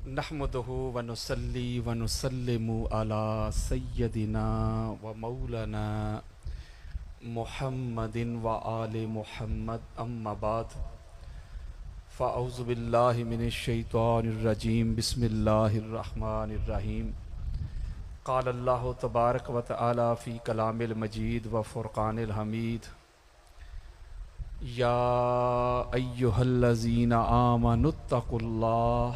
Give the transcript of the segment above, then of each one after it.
नहमदुहु व नुसल्ली व नुसल्लिमु अला सय्यदिना व मौलाना मुहम्मदिन व आले मुहम्मद अम्मा बाद फ़अऊज़ु बिल्लाहि मिनश शैतानिर रजीम बिस्मिल्लाहिर रहमानिर रहीम क़ाल अल्लाहु तबारक व तआला फ़ी कलामिल मजीद व फ़ुरक़ानिल हमीद या अय्युहल्लज़ीना आमनुत्तक़ुल्लाह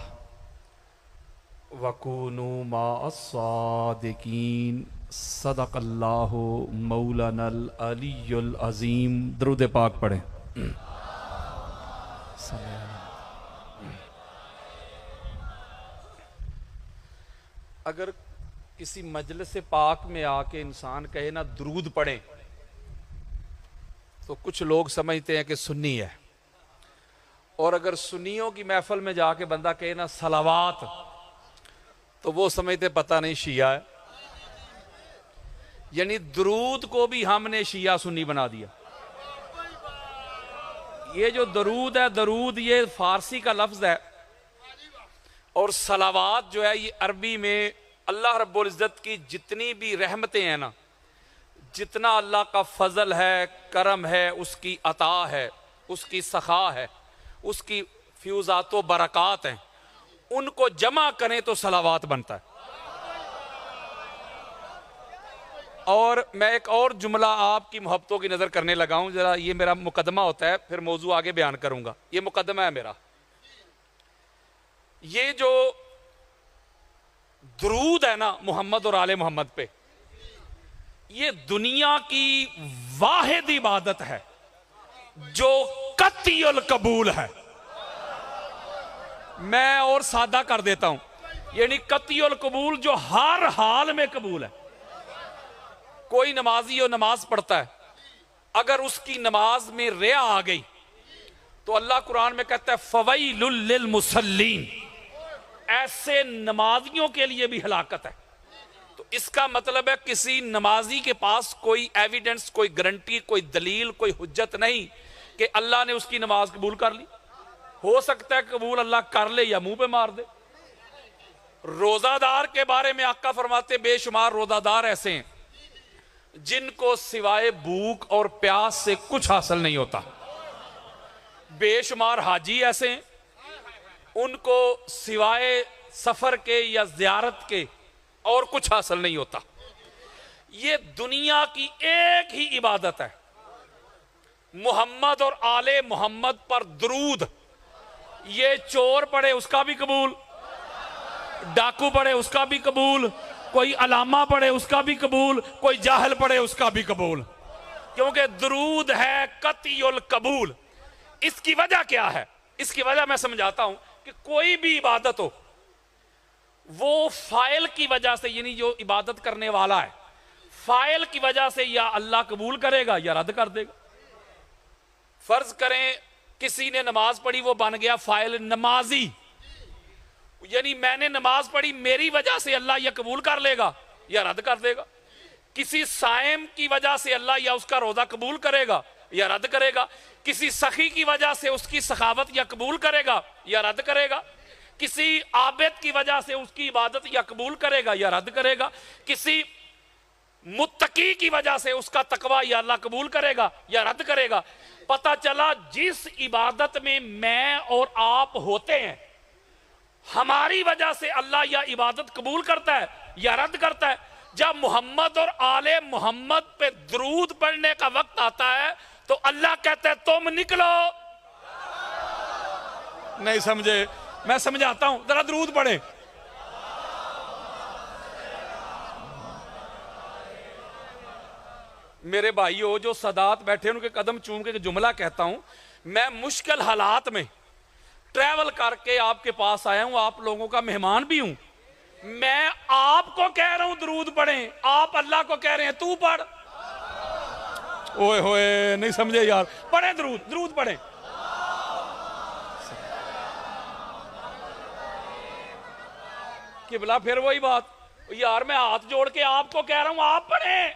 वकूनू माअस्सादिकीन सदक़ल्लाहु मौलानल अलियुल अज़ीम। दरूद पाक पढ़ें। अगर किसी मजलिस पाक में आके इंसान कहे ना दरूद पढ़े तो कुछ लोग समझते हैं कि सुन्नी है, और अगर सुन्नियों की महफिल में जाके बंदा कहे ना सलावात तो वो समझते पता नहीं शिया है। यानी दरूद को भी हमने शिया सुन्नी बना दिया। ये जो दरूद है, दरूद ये फारसी का लफ्ज है, और सलावात जो है ये अरबी में अल्लाह रब्बुल इज्जत की जितनी भी रहमतें हैं ना, जितना अल्लाह का फजल है, करम है, उसकी अता है, उसकी सखा है, उसकी फ्यूज़ात व बरक़ात हैं, उनको जमा करें तो सलावात बनता है। और मैं एक और जुमला आपकी मोहब्बतों की नजर करने लगा हूं, जरा ये मेरा मुकदमा होता है, फिर मौजू आगे बयान करूंगा। ये मुकदमा है मेरा। ये जो दरूद है ना मोहम्मद और आले मोहम्मद पे, ये दुनिया की वाहिद इबादत है जो कत्इयुल कबूल है। मैं और सादा कर देता हूं, यानी कत्इयुल कबूल जो हर हाल में कबूल है। कोई नमाजी और नमाज पढ़ता है, अगर उसकी नमाज में रिया आ गई तो अल्लाह कुरान में कहता है फवैलुल लिल मुसल्लीन, ऐसे नमाजियों के लिए भी हलाकत है। तो इसका मतलब है किसी नमाजी के पास कोई एविडेंस, कोई गारंटी, कोई दलील, कोई हुज्जत नहीं कि अल्लाह ने उसकी नमाज कबूल कर ली। हो सकता है कबूल अल्लाह कर ले या मुंह पे मार दे। रोजादार के बारे में आका फरमाते बेशुमार रोजादार ऐसे हैं जिनको सिवाय भूख और प्यास से कुछ हासिल नहीं होता। बेशुमार हाजी ऐसे हैं, उनको सिवाय सफर के या ज़ियारत के और कुछ हासिल नहीं होता। ये दुनिया की एक ही इबादत है, मोहम्मद और आले मोहम्मद पर दरूद। ये चोर पड़े उसका भी कबूल, डाकू पड़े उसका भी कबूल, कोई अलामा पड़े उसका भी कबूल, कोई जाहल पड़े उसका भी कबूल, क्योंकि दरूद है कत्इयुल कबूल। इसकी वजह क्या है? इसकी वजह मैं समझाता हूं कि कोई भी इबादत हो, वो फाइल की वजह से, यानी जो इबादत करने वाला है, फाइल की वजह से या अल्लाह कबूल करेगा या रद्द कर देगा। फर्ज करें किसी ने नमाज पढ़ी, वो बन गया फाइल नमाजी, यानी मैंने नमाज पढ़ी, मेरी वजह से अल्लाह या कबूल कर लेगा या रद्द कर देगा। किसी साइम की वजह से अल्लाह या उसका रोजा कबूल करेगा या रद्द करेगा। किसी सखी की वजह से उसकी सखावत या कबूल करेगा या रद्द करेगा। किसी आबिद की वजह से उसकी इबादत या कबूल करेगा या रद्द करेगा। किसी मुत्तकी की वजह से उसका तकवा या अल्लाह कबूल करेगा या रद्द करेगा। पता चला जिस इबादत में मैं और आप होते हैं, हमारी वजह से अल्लाह या इबादत कबूल करता है या रद्द करता है। जब मोहम्मद और आले मोहम्मद पे दरूद पढ़ने का वक्त आता है तो अल्लाह कहता है तुम निकलो। नहीं समझे? मैं समझाता हूं, जरा दरूद पढ़े। मेरे भाइयों जो सदात बैठे उनके कदम चूम के जुमला कहता हूं, मैं मुश्किल हालात में ट्रैवल करके आपके पास आया हूं, आप लोगों का मेहमान भी हूं। मैं आपको कह रहा हूं दरूद पढ़ें, आप अल्लाह को कह रहे हैं तू पढ़। ओए होए, नहीं समझे यार? पढ़े दरूद, दरूद पढ़े। किबला फिर वही बात यार, मैं हाथ जोड़ के आपको कह रहा हूं आप पढ़े,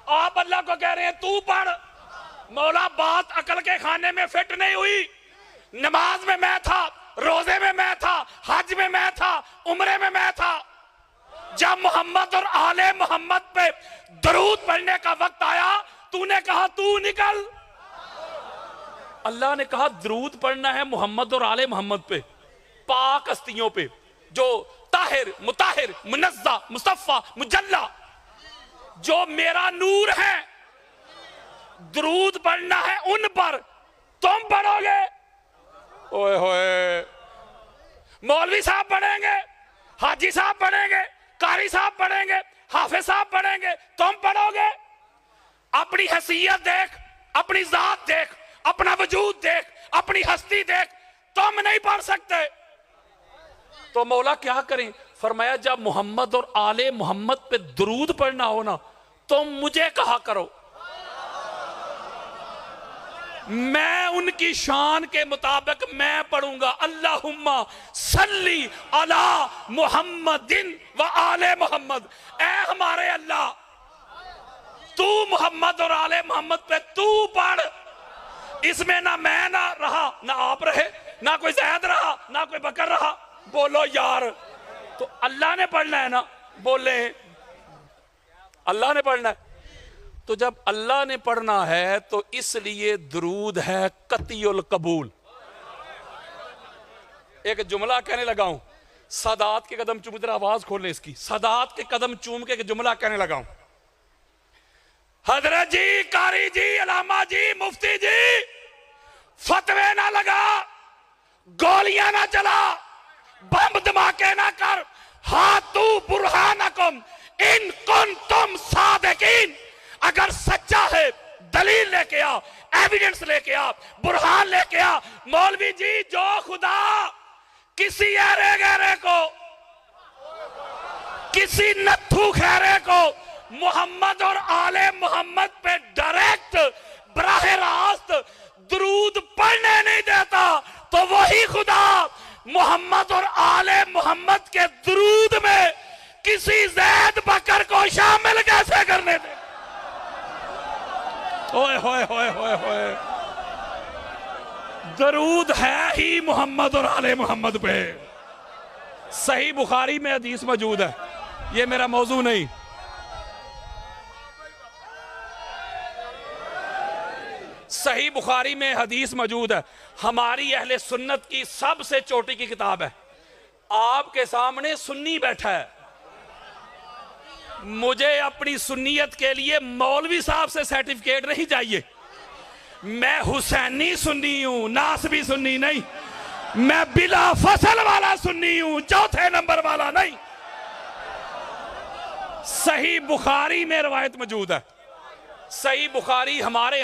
आप अल्लाह को कह रहे हैं तू पढ़। मौला बात अकल के खाने में फिट नहीं हुई। नमाज में मैं था, रोजे में मैं था, हज में मैं था, उम्रे में मैं था। जब मोहम्मद और आले मोहम्मद पे दरूद पढ़ने का वक्त आया, तूने कहा तू निकल। अल्लाह ने कहा दरूद पढ़ना है मोहम्मद और आले मोहम्मद पे, पाक हस्तियों पे जो ताहिर मुताहिर मुनज़्ज़ा मुस्तफ़ा मुजल्ला, जो मेरा नूर है। दरूद पढ़ना है उन पर, तुम पढ़ोगे। ओए होए, मौलवी साहब पढ़ेंगे, हाजी साहब पढ़ेंगे, कारी साहब पढ़ेंगे, हाफिज साहब पढ़ेंगे, तुम पढ़ोगे। अपनी हैसियत देख, अपनी जात देख, अपना वजूद देख, अपनी हस्ती देख, तुम नहीं पढ़ सकते। तो मौला क्या करें? फरमाया जब मोहम्मद और आले मोहम्मद पे दरूद पढ़ना हो ना, तुम मुझे कहा करो, मैं उनकी शान के मुताबिक मैं पढ़ूंगा। अल्लाहुम्मा सल्ली अला मुहम्मदिन व आले मोहम्मद। ऐ हमारे अल्लाह, तू मोहम्मद और आले मोहम्मद पे तू पढ़। इसमें ना मैं ना रहा, ना आप रहे, ना कोई ज़ैद रहा, ना कोई बकर रहा। बोलो यार, तो अल्लाह ने पढ़ना है ना, बोले अल्लाह ने पढ़ना है। तो जब अल्लाह ने पढ़ना है तो इसलिए दरूद है कतियुल कबूल। एक जुमला कहने लगा हूं, सादात के कदम चूम, जरा आवाज खोलने इसकी, सादात के कदम चूम के एक जुमला कहने लगा हूं। हजरत जी, कारी जी, अलामा जी, मुफ्ती जी, फतवे ना लगा, गोलियां ना चला, बम धमाके ना कर। हातू बुरहानकुम इन कुंतुम सादिकीन। अगर सच्चा है दलील लेके आ, एविडेंस लेके आ, बुरहान लेके आ। मौलवी जी, जो खुदा किसी अरे गहरे को, किसी नत्थू खैरे को मोहम्मद और आले मोहम्मद पे डायरेक्ट बराह रास्त दरूद पढ़ने नहीं देता, तो वही खुदा मोहम्मद और आले मोहम्मद के दरूद में किसी ज़ैद बकर को शामिल कैसे करने दे? ओए होए होए होए होए, दरूद है ही मोहम्मद और आले मोहम्मद पे। सही बुखारी में हदीस मौजूद है, ये मेरा मौजू नहीं। सही बुखारी में हदीस मौजूद है, हमारी अहले सुन्नत की सबसे छोटी की किताब है। आपके सामने सुन्नी बैठा है, मुझे अपनी सुन्नियत के लिए मौलवी साहब से सर्टिफिकेट नहीं चाहिए। मैं हुसैनी सुन्नी हूं, नासबी सुन्नी नहीं। मैं बिला फसल वाला सुन्नी हूं, चौथे नंबर वाला नहीं। सही बुखारी में रवायत मौजूद है। सही बुखारी हमारे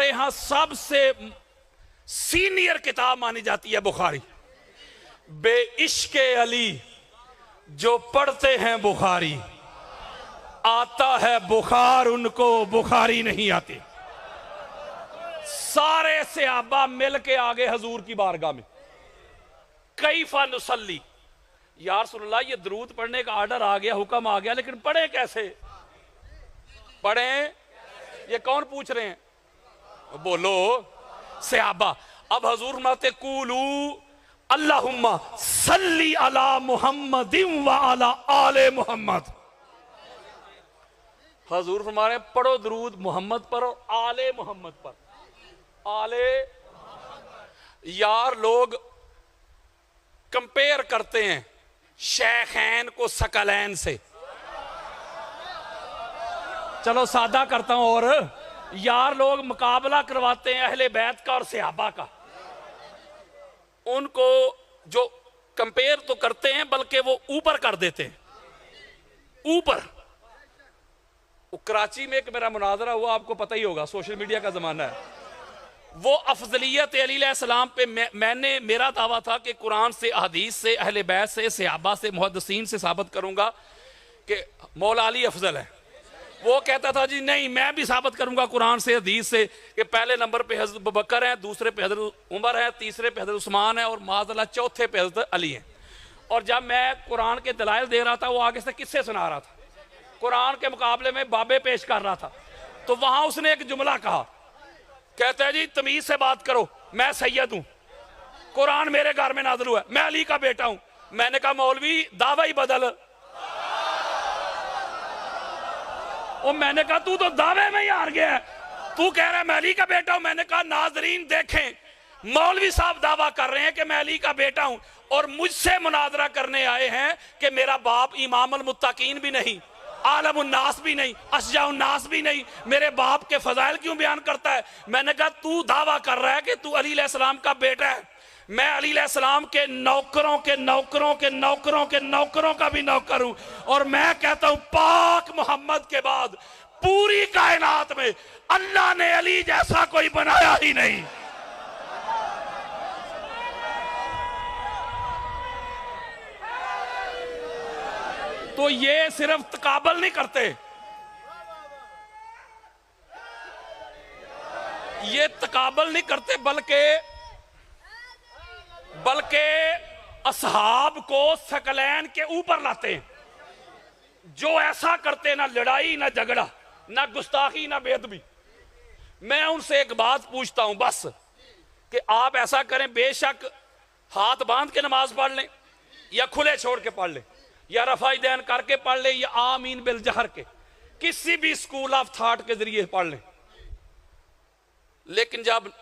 यहां सबसे सीनियर किताब मानी जाती है बुखारी। बेइश्के अली जो पढ़ते हैं बुखारी, आता है बुखार उनको, बुखारी नहीं आती। सारे सहाबा मिल के आगे हजूर की बारगाह में, कैफा नुसल्ली, या रसूलल्लाह ये दरूद पढ़ने का आर्डर आ गया, हुक्म आ गया, लेकिन पढ़े कैसे? पढ़े? ये कौन पूछ रहे हैं? बोलो सहाबा। अब हजूर फरमाते कूलू अल्लाहुम्मा सल्ली अला मुहम्मदिन व अला आले मुहम्मद। हजूर फरमा रहे पढ़ो दरूद मोहम्मद पर और आले मोहम्मद पर। आले यार, लोग कंपेयर करते हैं शेखैन को सकलैन से। चलो सादा करता हूं, और यार लोग मुकाबला करवाते हैं अहले बैत का और सहाबा का। उनको जो कंपेयर तो करते हैं बल्कि वो ऊपर कर देते हैं, ऊपर। कराची में एक मेरा मुनाजरा हुआ, आपको पता ही होगा, सोशल मीडिया का जमाना है। वो अफजलियत अली अलैहिस्सलाम पे मैंने मेरा दावा था कि कुरान से, हदीस से, अहले बैत से, सहाबा से, मुहद्दिसीन से साबित करूंगा कि मौला अली अफजल है। वो कहता था जी नहीं, मैं भी साबित करूंगा कुरान से, हदीस से कि पहले नंबर पे हजरत अबू बकर है, दूसरे पे हजरत उमर है, तीसरे पे हजरत उस्मान है और माज़अल्लाह चौथे पे हजरत अली है। और जब मैं कुरान के दलाइल दे रहा था, वो आगे से किस्से सुना रहा था, कुरान के मुकाबले में बाबे पेश कर रहा था। तो वहां उसने एक जुमला कहा, कहते हैं जी तमीज से बात करो, मैं सैयद हूं, कुरान मेरे घर में नाज़िल हुआ है, मैं अली का बेटा हूं। मैंने कहा मौलवी दावा ही बदल। और मैंने कहा तू तो दावे में ही हार गया है, तू कह रहा है मैं अली का बेटा हूं। मैंने कहा नाजरीन देखें, मौलवी साहब दावा कर रहे हैं कि मैं अली का बेटा हूं और मुझसे मुनाजरा करने आए हैं कि मेरा बाप इमामुल मुत्तकीन भी नहीं, आलमुन्नास भी नहीं, अशजाउन्नास भी नहीं, मेरे बाप के फजाइल क्यों बयान करता है। मैंने कहा तू दावा कर रहा है कि तू अली अलैहिस्सलाम का बेटा है, मैं अली अलैहिस्सलाम के नौकरों के नौकरों के नौकरों के नौकरों का भी नौकर हूं। और मैं कहता हूं पाक मोहम्मद के बाद पूरी कायनात में अल्लाह ने अली जैसा कोई बनाया ही नहीं। तो ये सिर्फ तकाबल नहीं करते, ये तकाबल नहीं करते, बल्कि असहाब को सकलैन के ऊपर लाते हैं। जो ऐसा करते ना लड़ाई ना झगड़ा ना गुस्ताखी ना बेअदबी। मैं उनसे एक बात पूछता हूं बस कि आप ऐसा करें, बेशक हाथ बांध के नमाज पढ़ लें या खुले छोड़ के पढ़ लें या रफ़ाई दैन करके पढ़ लें या आमीन बिल जहर के, किसी भी स्कूल ऑफ थॉट के जरिए पढ़ लें, लेकिन जब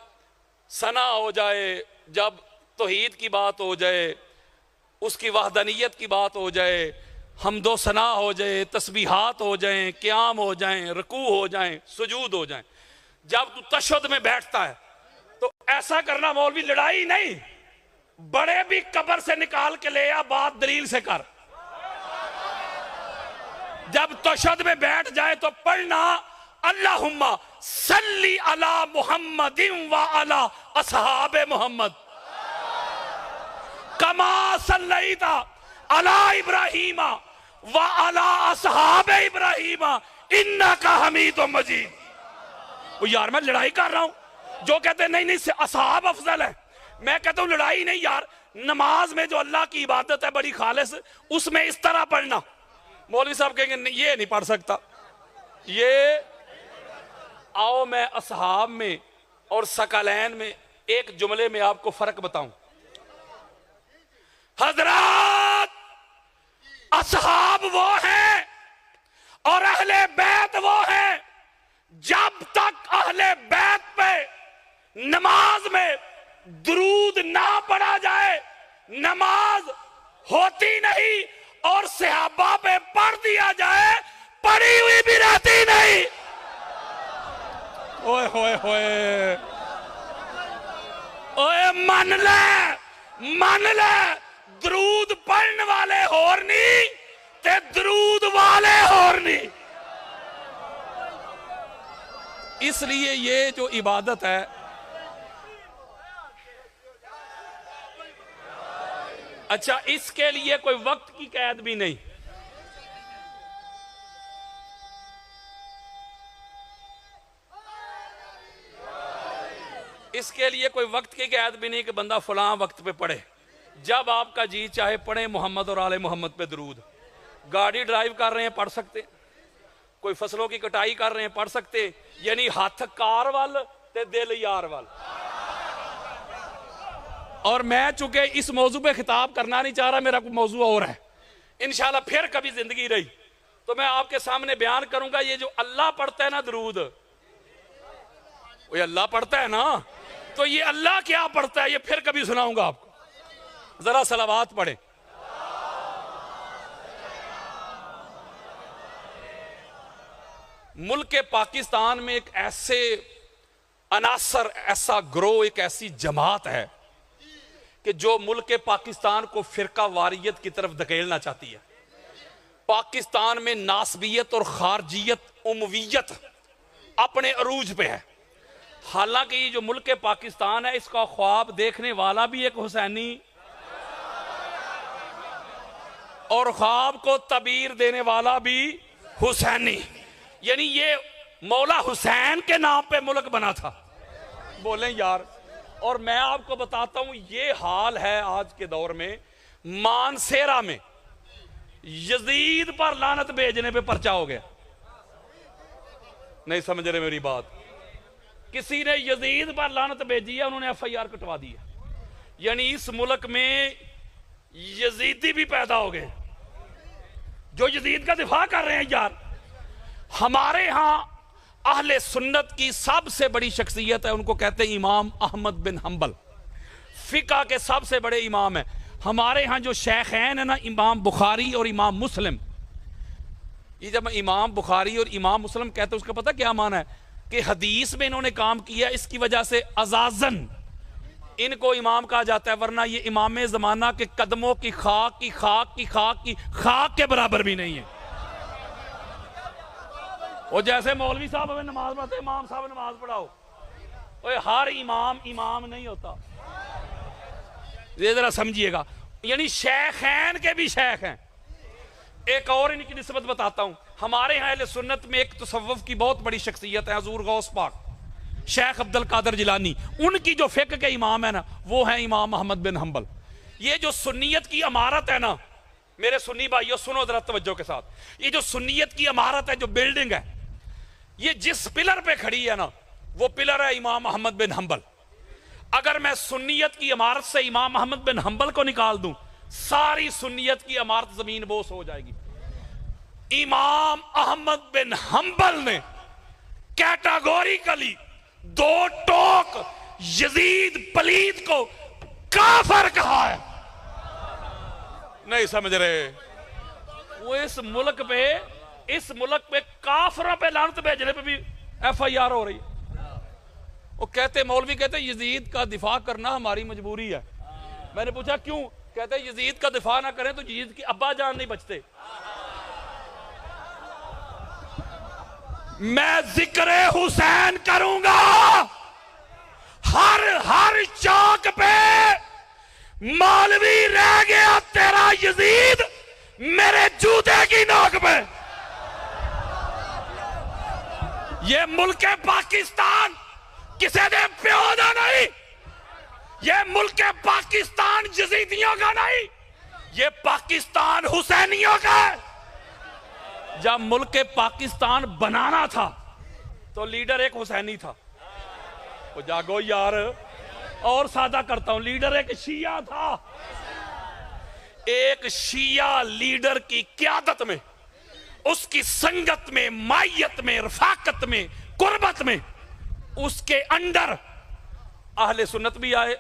सना हो जाए, जब तौहीद की बात हो जाए, उसकी वहदानियत की बात हो जाए, हमदो सना हो जाए, तस्बीहात हो जाएं, क़याम हो जाएं, रुकू हो जाएं, सुजूद हो जाएं, जब तू तशहुद में बैठता है तो ऐसा करना मौलवी लड़ाई नहीं, बड़े भी कब्र से निकाल के ले आ, बात दलील से कर। जब तशहुद में बैठ जाए तो पढ़ना अल्लाहुम्मा सल्ली अला मुहम्मदिन व अला असहाबे मुहम्मद कमा सल्लैता अला इब्राहीमा व अला असहाबे इब्राहीमा इन्नका हमीदुम मजीद। वो यार मैं लड़ाई कर रहा हूं, जो कहते नहीं नहीं असहाब अफजल है, मैं कहता हूं लड़ाई नहीं यार, नमाज में जो अल्लाह की इबादत है बड़ी खालिस, उसमें इस तरह पढ़ना। मौलवी साहब कहेंगे ये नहीं पढ़ सकता, ये आओ मैं असहाब में और सकलैन में एक जुमले में आपको फर्क बताऊं। हजरत असहाब वो हैं और अहले बैत वो हैं, जब तक अहले बैत पे नमाज में दुरूद ना पढ़ा जाए नमाज होती नहीं, और सहाबा पे पढ़ दिया जाए पढ़ी हुई भी रहती नहीं। ओए होए होए ओए मन ले दरूद पढ़ने वाले होर नहीं ते दरूद वाले होर नहीं। इसलिए ये जो इबादत है, अच्छा इसके लिए कोई वक्त की कैद भी नहीं। इसके लिए कोई वक्त की कैद भी नहीं कि बंदा फलां वक्त पे पढ़े, जब आपका जी चाहे पढ़े मोहम्मद और आले मोहम्मद पे दरूद। गाड़ी ड्राइव कर रहे हैं पढ़ सकते, कोई फसलों की कटाई कर रहे हैं पढ़ सकते, यानी हाथ कार वाल ते दिल यार वाल। और मैं चूंकि इस मौजू पे खिताब करना नहीं चाह रहा, मेरा कोई मौजू और है, इंशाल्लाह फिर कभी जिंदगी रही तो मैं आपके सामने बयान करूंगा। ये जो अल्लाह पढ़ता है ना दरूद, वो अल्लाह पढ़ता है ना, तो ये अल्लाह क्या पढ़ता है ये फिर कभी सुनाऊंगा आपको। जरा सलावात पढ़े। मुल्क पाकिस्तान में एक ऐसे अनासर, ऐसा ग्रोह, एक ऐसी जमात है कि जो मुल्क पाकिस्तान को फिरका वारियत की तरफ धकेलना चाहती है। पाकिस्तान में नासबियत और खारजियत, उमवियत अपने अरूज पे है। हालांकि ये जो मुल्क पाकिस्तान है, इसका ख्वाब देखने वाला भी एक हुसैनी और ख्वाब को तबीर देने वाला भी हुसैनी, यानी ये मौला हुसैन के नाम पे मुल्क बना था। बोलें यार। और मैं आपको बताता हूं ये हाल है आज के दौर में। मानसेरा में यजीद पर लानत भेजने पे पर्चा हो गया। नहीं समझ रहे मेरी बात। किसी ने यजीद पर लानत भेजी है, उन्होंने FIR कटवा दी है। यानी इस मुल्क में यजीदी भी पैदा हो गए जो यजीद का दिफा कर रहे हैं। यार हमारे यहां अहले सुन्नत की सबसे बड़ी शख्सियत है, उनको कहते हैं इमाम अहमद बिन हंबल, फिका के सबसे बड़े इमाम है। हमारे यहां जो शेखैन है ना, इमाम बुखारी और इमाम मुस्लिम, ये जब इमाम बुखारी और इमाम मुस्लिम कहते हैं उसका पता क्या माना है कि हदीस में इन्होंने काम किया, इसकी वजह से अजाजन इनको इमाम कहा जाता है, वरना ये इमाम जमाना के कदमों की खाक की खाक की खाक की खाक के बराबर भी नहीं है। वो जैसे मौलवी साहब हमें नमाज पढ़ते, इमाम साहब नमाज पढ़ाओ, ओए हर इमाम इमाम नहीं होता, ये जरा समझिएगा। यानी शेखैन के भी शेख हैं। एक और इनकी निस्बत बताता हूं, हमारे यहाँ अहले सुन्नत में एक तसव्वुफ की बहुत बड़ी शख्सियत है, हजूर गौस पाक शेख अब्दुल कादिर जिलानी, उनकी जो फिक्र के इमाम है ना, वो है इमाम अहमद बिन हंबल। ये जो सुन्नियत की इमारत है ना, मेरे सुन्नी भाइयों सुनो जरा तवज्जो के साथ, ये जो सुन्नियत की इमारत है, जो बिल्डिंग है, ये जिस पिलर पे खड़ी है ना, वो पिलर है इमाम अहमद बिन हंबल। अगर मैं सुन्नियत की इमारत से इमाम अहमद बिन हंबल को निकाल दूं, सारी सुन्नियत की इमारत जमीन बोस हो जाएगी। इमाम अहमद बिन हंबल ने कैटेगोरिकली दो टोक यजीद पलीद को काफिर कहा है। नहीं समझ रहे? वो इस मुल्क पे काफिरों पे लानत भेजने पे भी FIR हो रही है। वो कहते, मौलवी कहते यजीद का दिफा करना हमारी मजबूरी है। मैंने पूछा क्यों? कहते यजीद का दिफा ना करें तो यजीद की अब्बा जान नहीं बचते। मैं जिक्र हुसैन करूंगा हर चौक पे। मौलवी रह गया तेरा यजीद मेरे जूते की नोक पे। ये मुल्क पाकिस्तान किसे दे प्यो दा नहीं, ये मुल्क पाकिस्तान यजीदियों का नहीं, ये पाकिस्तान हुसैनियों का है। जब मुल्क पाकिस्तान बनाना था तो लीडर एक हुसैनी था। वो जागो यार, और सादा करता हूं, लीडर एक शिया था। एक शिया लीडर की क़यादत में, उसकी संगत में, मायत में, रफाकत में, कुर्बत में, उसके अंडर अहले सुन्नत भी आए,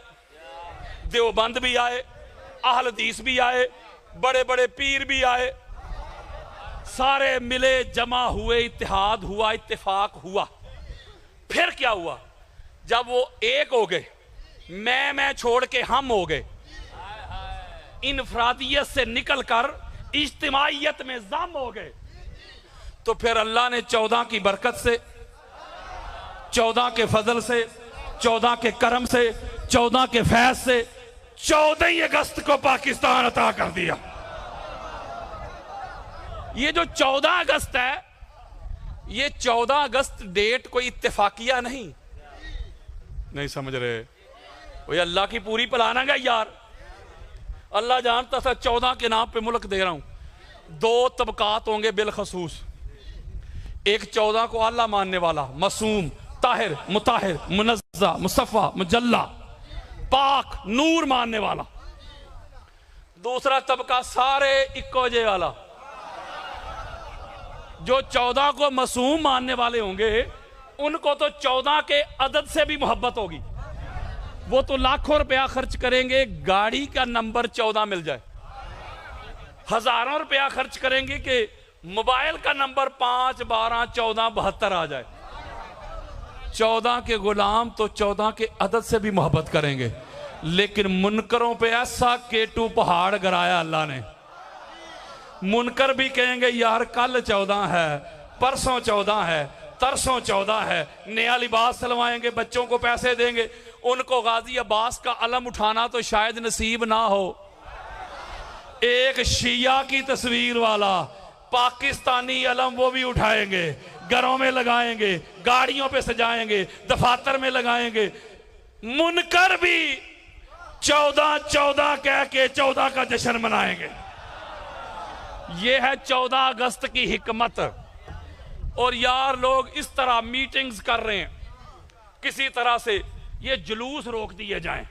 देवबंद भी आए, अहल हदीस भी आए, बड़े बड़े पीर भी आए, सारे मिले, जमा हुए, इत्तेहाद हुआ, इत्तेफाक हुआ। फिर क्या हुआ? जब वो एक हो गए, मैं छोड़ के हम हो गए, इनफरादियत से निकलकर इज्तिमाइयत में जम हो गए, तो फिर अल्लाह ने 14 की बरकत से, 14 के फजल से, 14 के करम से, 14 के फैज से 14 अगस्त को पाकिस्तान अता कर दिया। ये जो 14 अगस्त है, ये 14 अगस्त डेट कोई इत्तेफाकिया नहीं समझ रहे? वो अल्लाह की पूरी प्लानिंग है यार। अल्लाह जानता था 14 के नाम पे मुल्क दे रहा हूं। 2 तबकात होंगे बिलखसूस, एक 14 को अल्लाह मानने वाला, मासूम, ताहिर, मुताहिर, मुनज़्ज़ा, मुसफ़ा, मुजल्ला, पाक, नूर मानने वाला। दूसरा तबका सारे इक्कोजे वाला। जो 14 को मासूम मानने वाले होंगे, उनको तो 14 के अदद से भी मोहब्बत होगी। वो तो लाखों रुपया खर्च करेंगे गाड़ी का नंबर 14 मिल जाए, हजारों रुपया खर्च करेंगे कि मोबाइल का नंबर 5, 12, 14, 72 आ जाए। 14 के गुलाम तो 14 के अदद से भी मोहब्बत करेंगे, लेकिन मुनकरों पे ऐसा केटू पहाड़ गिराया अल्लाह ने। मुनकर भी कहेंगे यार कल 14 है, परसों 14 है, तरसों 14 है, नया लिबास सिलवाएंगे, बच्चों को पैसे देंगे। उनको गाजी अब्बास का अलम उठाना तो शायद नसीब ना हो। एक शिया की तस्वीर वाला पाकिस्तानी अलम वो भी उठाएंगे, घरों में लगाएंगे, गाड़ियों पे सजाएंगे, दफातर में लगाएंगे। मुनकर भी 14-14 कह के 14 का जश्न मनाएंगे। ये है 14 अगस्त की हिकमत। और यार लोग इस तरह मीटिंग्स कर रहे हैं किसी तरह से ये जुलूस रोक दिए जाएं,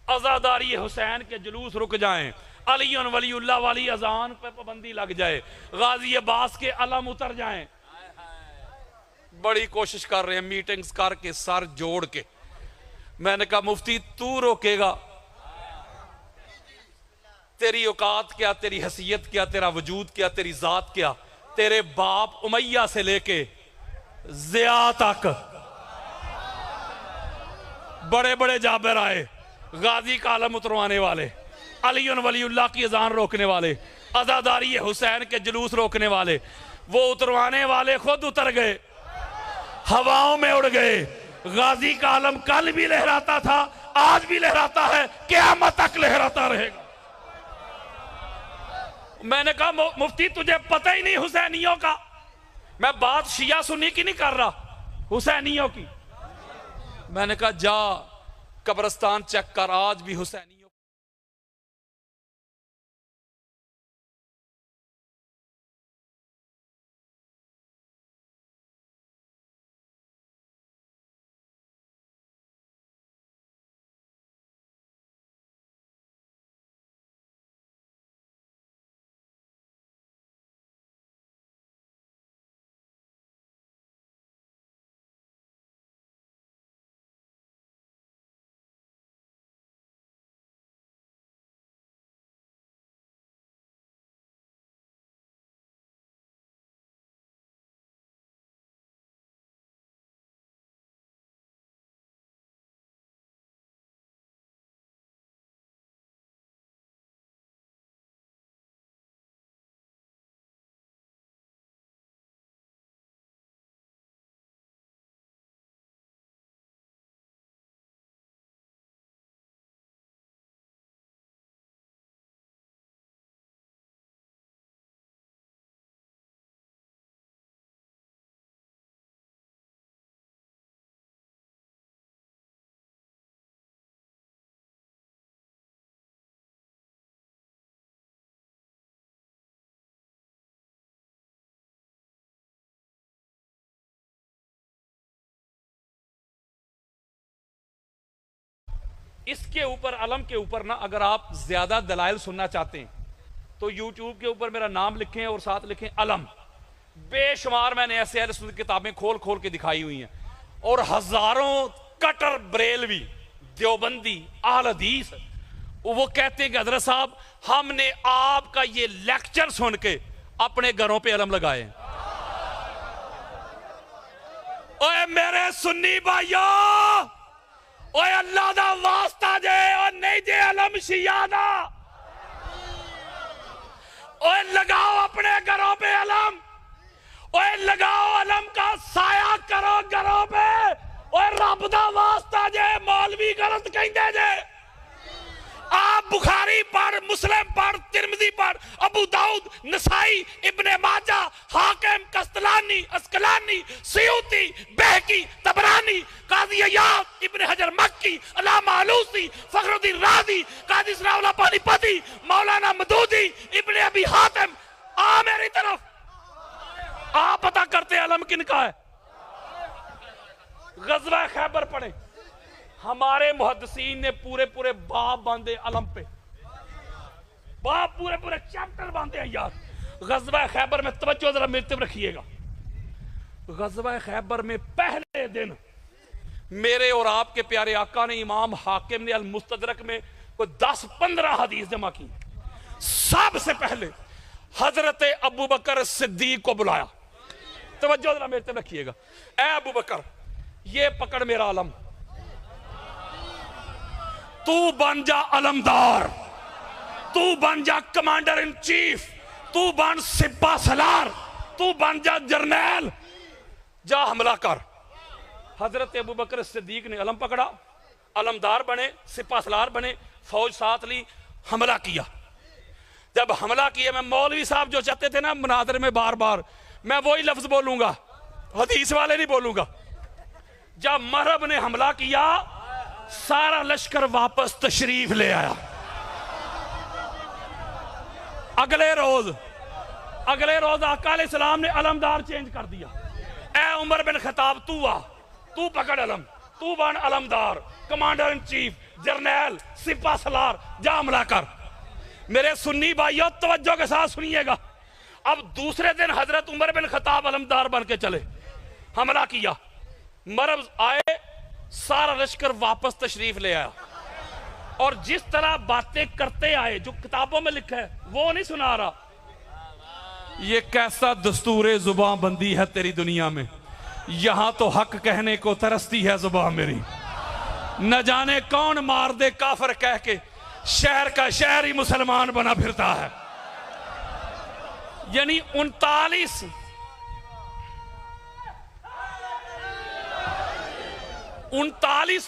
आजादारी हुसैन के जुलूस रुक जाएं, अली वलीउल्लाह वाली अजान पर पाबंदी लग जाए, गाजी अब्बास के अलम उतर जाएं। बड़ी कोशिश कर रहे हैं मीटिंग्स करके सर जोड़ के। मैंने कहा मुफ्ती तू रोकेगा? तेरी औकात क्या, तेरी हैसियत क्या, तेरा वजूद क्या, तेरी जात क्या? तेरे बाप उमैया से लेके ज़िया तक बड़े बड़े जाबिर आए, गाजी का आलम उतरवाने वाले, अली वलीउल्लाह की अजान रोकने वाले, आजादारी हुसैन के जुलूस रोकने वाले, वो उतरवाने वाले खुद उतर गए, हवाओं में उड़ गए। गाजी का आलम कल भी लहराता था, आज भी लहराता है, क़यामत तक लहराता रहेगा। मैंने कहा मुफ्ती तुझे पता ही नहीं हुसैनियों का। मैं बात शिया सुन्नी की नहीं कर रहा, हुसैनियों की। मैंने कहा जा कब्रिस्तान चेक कर, आज भी हुसैनियों। इसके ऊपर, अलम के ऊपर ना, अगर आप ज्यादा दलाइल सुनना चाहते हैं तो यूट्यूब के ऊपर मेरा नाम लिखें और साथ लिखें अलम। बेशुमार मैंने ऐसे अहले सुन्नत किताबें खोल खोल के दिखाई हुई हैं, और हजारों कटर बरेलवी देवबंदी अहले हदीस वो कहते हैं कि हजरत साहब हमने आपका ये लेक्चर सुन के अपने घरों पे अलम लगाए। ओए मेरे सुन्नी भाइयों, ओए अल्लाह दा वास्ता जे और नहीं जे अलम शिया दा, ओए लगाओ अपने घरों पे अलम, ओए लगाओ अलम का साया करो घरों पे। ओए रब दा वास्ता जे मौलवी गलत कहंदे जे। आप बुखारी पढ़, मुस्लिम पढ़, तिरमिजी पढ़, अबू दाऊद, नसाई, इब्ने माजा, हाकिम, कस्तलानी, अस्कलानी, सियूती, बहकी, तबरानी, काजी अय्याद, इब्ने हजर मक्की, अल्लामा आलूसी, फखरुद्दीन राज़ी, काजी सनाउल्लाह पानीपती, मौलाना मदूदी, इब्ने अबी हातिम। आ मेरी तरफ, आप पता करते अलम किनका है। गज़वा खैबर पढ़े, हमारे मुहद्दिसीन ने पूरे पूरे बाब बांधे अलम पे, बाब पूरे पूरे चैप्टर बांधे हैं यार। गज़वा खैबर में तवज्जो जरा मेरे तरफ रखिएगा। गज़वा खैबर में पहले दिन मेरे और आपके प्यारे आका ने, इमाम हाकिम ने अल मुस्तदरक में कोई 10-15 हदीस जमा की। सबसे पहले हजरत अबू बकर सिद्दीक को बुलाया। तवज्जो जरा मेरे तरफ रखिएगा। ए अबू बकर, ये पकड़ मेरा अलम, तू बन जा अलमदार, तू बन जा कमांडर इन चीफ, तू बन सिपा सलार, तू बन जा जर्नैल, जा हमला कर। हजरत अबू बकर सिद्दीक ने अलम पकड़ा, अलमदार बने, सिपा सलार बने, फौज साथ ली, हमला किया। जब हमला किया, मैं मौलवी साहब जो चाहते थे ना मुनादरे में बार बार, मैं वही लफ्ज बोलूंगा, हदीस वाले नहीं बोलूंगा। जब महरब ने हमला किया, सारा लश्कर वापस तशरीफ ले आया। अगले रोज आका अलैहिस्सलाम ने अलमदार चेंज कर दिया। ए उमर बिन खताब तू आ, तू पकड़ अलम, तू बन अलमदार, कमांडर इन चीफ, जर्नैल, सिपा सलार, जा हमला कर। मेरे सुन्नी भाइयों तवज्जो के साथ सुनिएगा। अब दूसरे दिन हजरत उमर बिन खत्ताब अलमदार बन के चले, हमला किया, मरब आए, सारा लश्कर वापस तशरीफ ले आया और जिस तरह बातें करते आए जो किताबों में लिखा है वो नहीं सुना रहा। ये कैसा दस्तूरे जुबान बंदी है तेरी दुनिया में, यहां तो हक कहने को तरसती है जुबान मेरी। न जाने कौन मार दे काफर कह के शहर का शहर ही मुसलमान बना फिरता है। यानी 39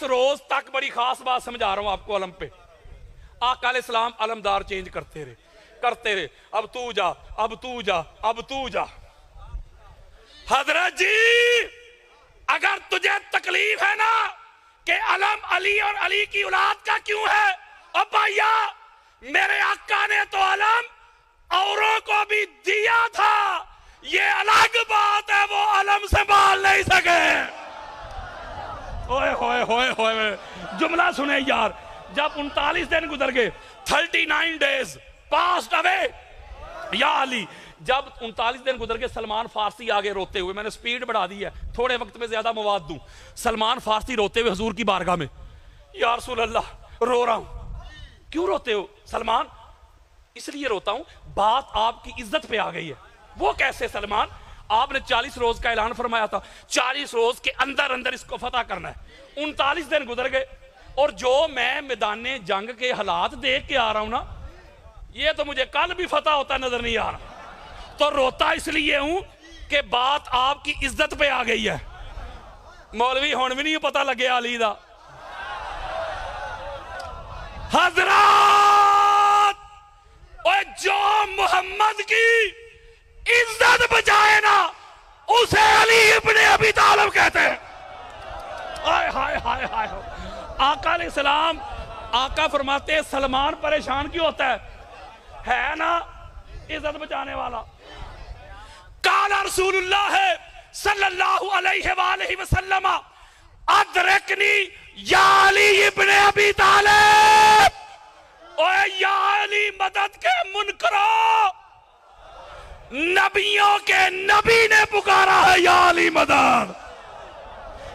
रोज तक, बड़ी खास बात समझा रहा हूं आपको अलम पे, आका अलैहिस्सलाम अलमदार चेंज करते रहे। अब तू जा, अब तू जा, अब तू जा। हजरत जी अगर तुझे तकलीफ है ना कि अलम अली और अली की औलाद का क्यों है, अब भैया मेरे आका ने तो अलम औरों को भी दिया था, ये अलग बात है वो अलम संभाल नहीं सके। ओए होए होए होए, जुमला सुने यार। जब 39 दिन गुजर गए, 39 डेज पास्ट अवे या अली, जब 39 दिन गुजर गए, सलमान फारसी आगे रोते हुए, मैंने स्पीड बढ़ा दी है थोड़े वक्त में ज्यादा मवाद दूं। सलमान फारसी रोते हुए हुजूर की बारगाह में, या रसूल अल्लाह रो रहा हूं। क्यों रोते हो सलमान? इसलिए रोता हूं बात आपकी इज्जत पे आ गई है। वो कैसे सलमान? आपने 40 रोज का ऐलान फरमाया था, 40 रोज के अंदर अंदर इसको फतह करना है। 39 दिन गुजर गए और जो मैं मैदान जंग के हालात देख के आ रहा हूं ना, ये तो मुझे कल भी फतह होता नजर नहीं आ रहा। तो रोता इसलिए हूं कि बात आपकी इज्जत पे आ गई है। मौलवी हुण भी नहीं पता लगे अली दा। हजरत और जो मोहम्मद की इज्जत बचाए ना उसे अली इब्ने अबी तालिब कहते हैं। हाय हाय हाय हाय। आका अलैहिस्सलाम, आका फरमाते हैं सलमान परेशान क्यों होता है ना इज्जत बचाने वाला। काला रसूलुल्लाह सल्लल्लाहु अलैहि वसल्लम अदरकनी या अली इब्ने अबी तालिब। ओए या अली मदद के मुनकरो, नबियों के नबी ने पुकारा है या अली मदद।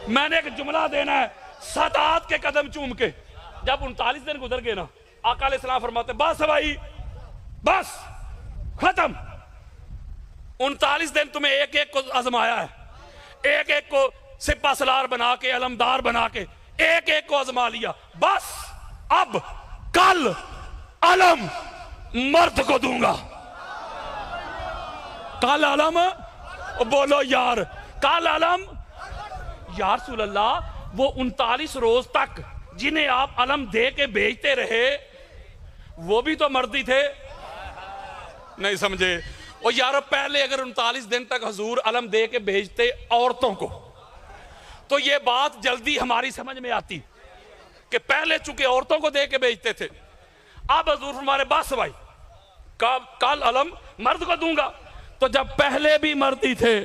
मैंने एक जुमला देना है सदात के कदम चूम के। जब 39 दिन गुजर गए ना, आका अलैहिस्सलाम फरमाते बस भाई बस खत्म। 39 दिन तुम्हें एक एक को आजमाया है, एक एक को सिपा सलार बना के, अलमदार बना के एक एक को आजमा लिया। बस अब कल अलम मर्द को दूंगा। कल अलम, बोलो यार, कल अलम। या रसूल अल्लाह, वो 39 रोज तक जिन्हें आप अलम दे के भेजते रहे वो भी तो मर्दी थे। नहीं समझे? और यार पहले अगर 39 दिन तक हुजूर अलम दे के भेजते औरतों को तो ये बात जल्दी हमारी समझ में आती कि पहले चूंकि औरतों को दे के भेजते थे, अब हुजूर हमारे बस भाई कल अलम मर्द को दूंगा। तो जब पहले भी मर्दी थे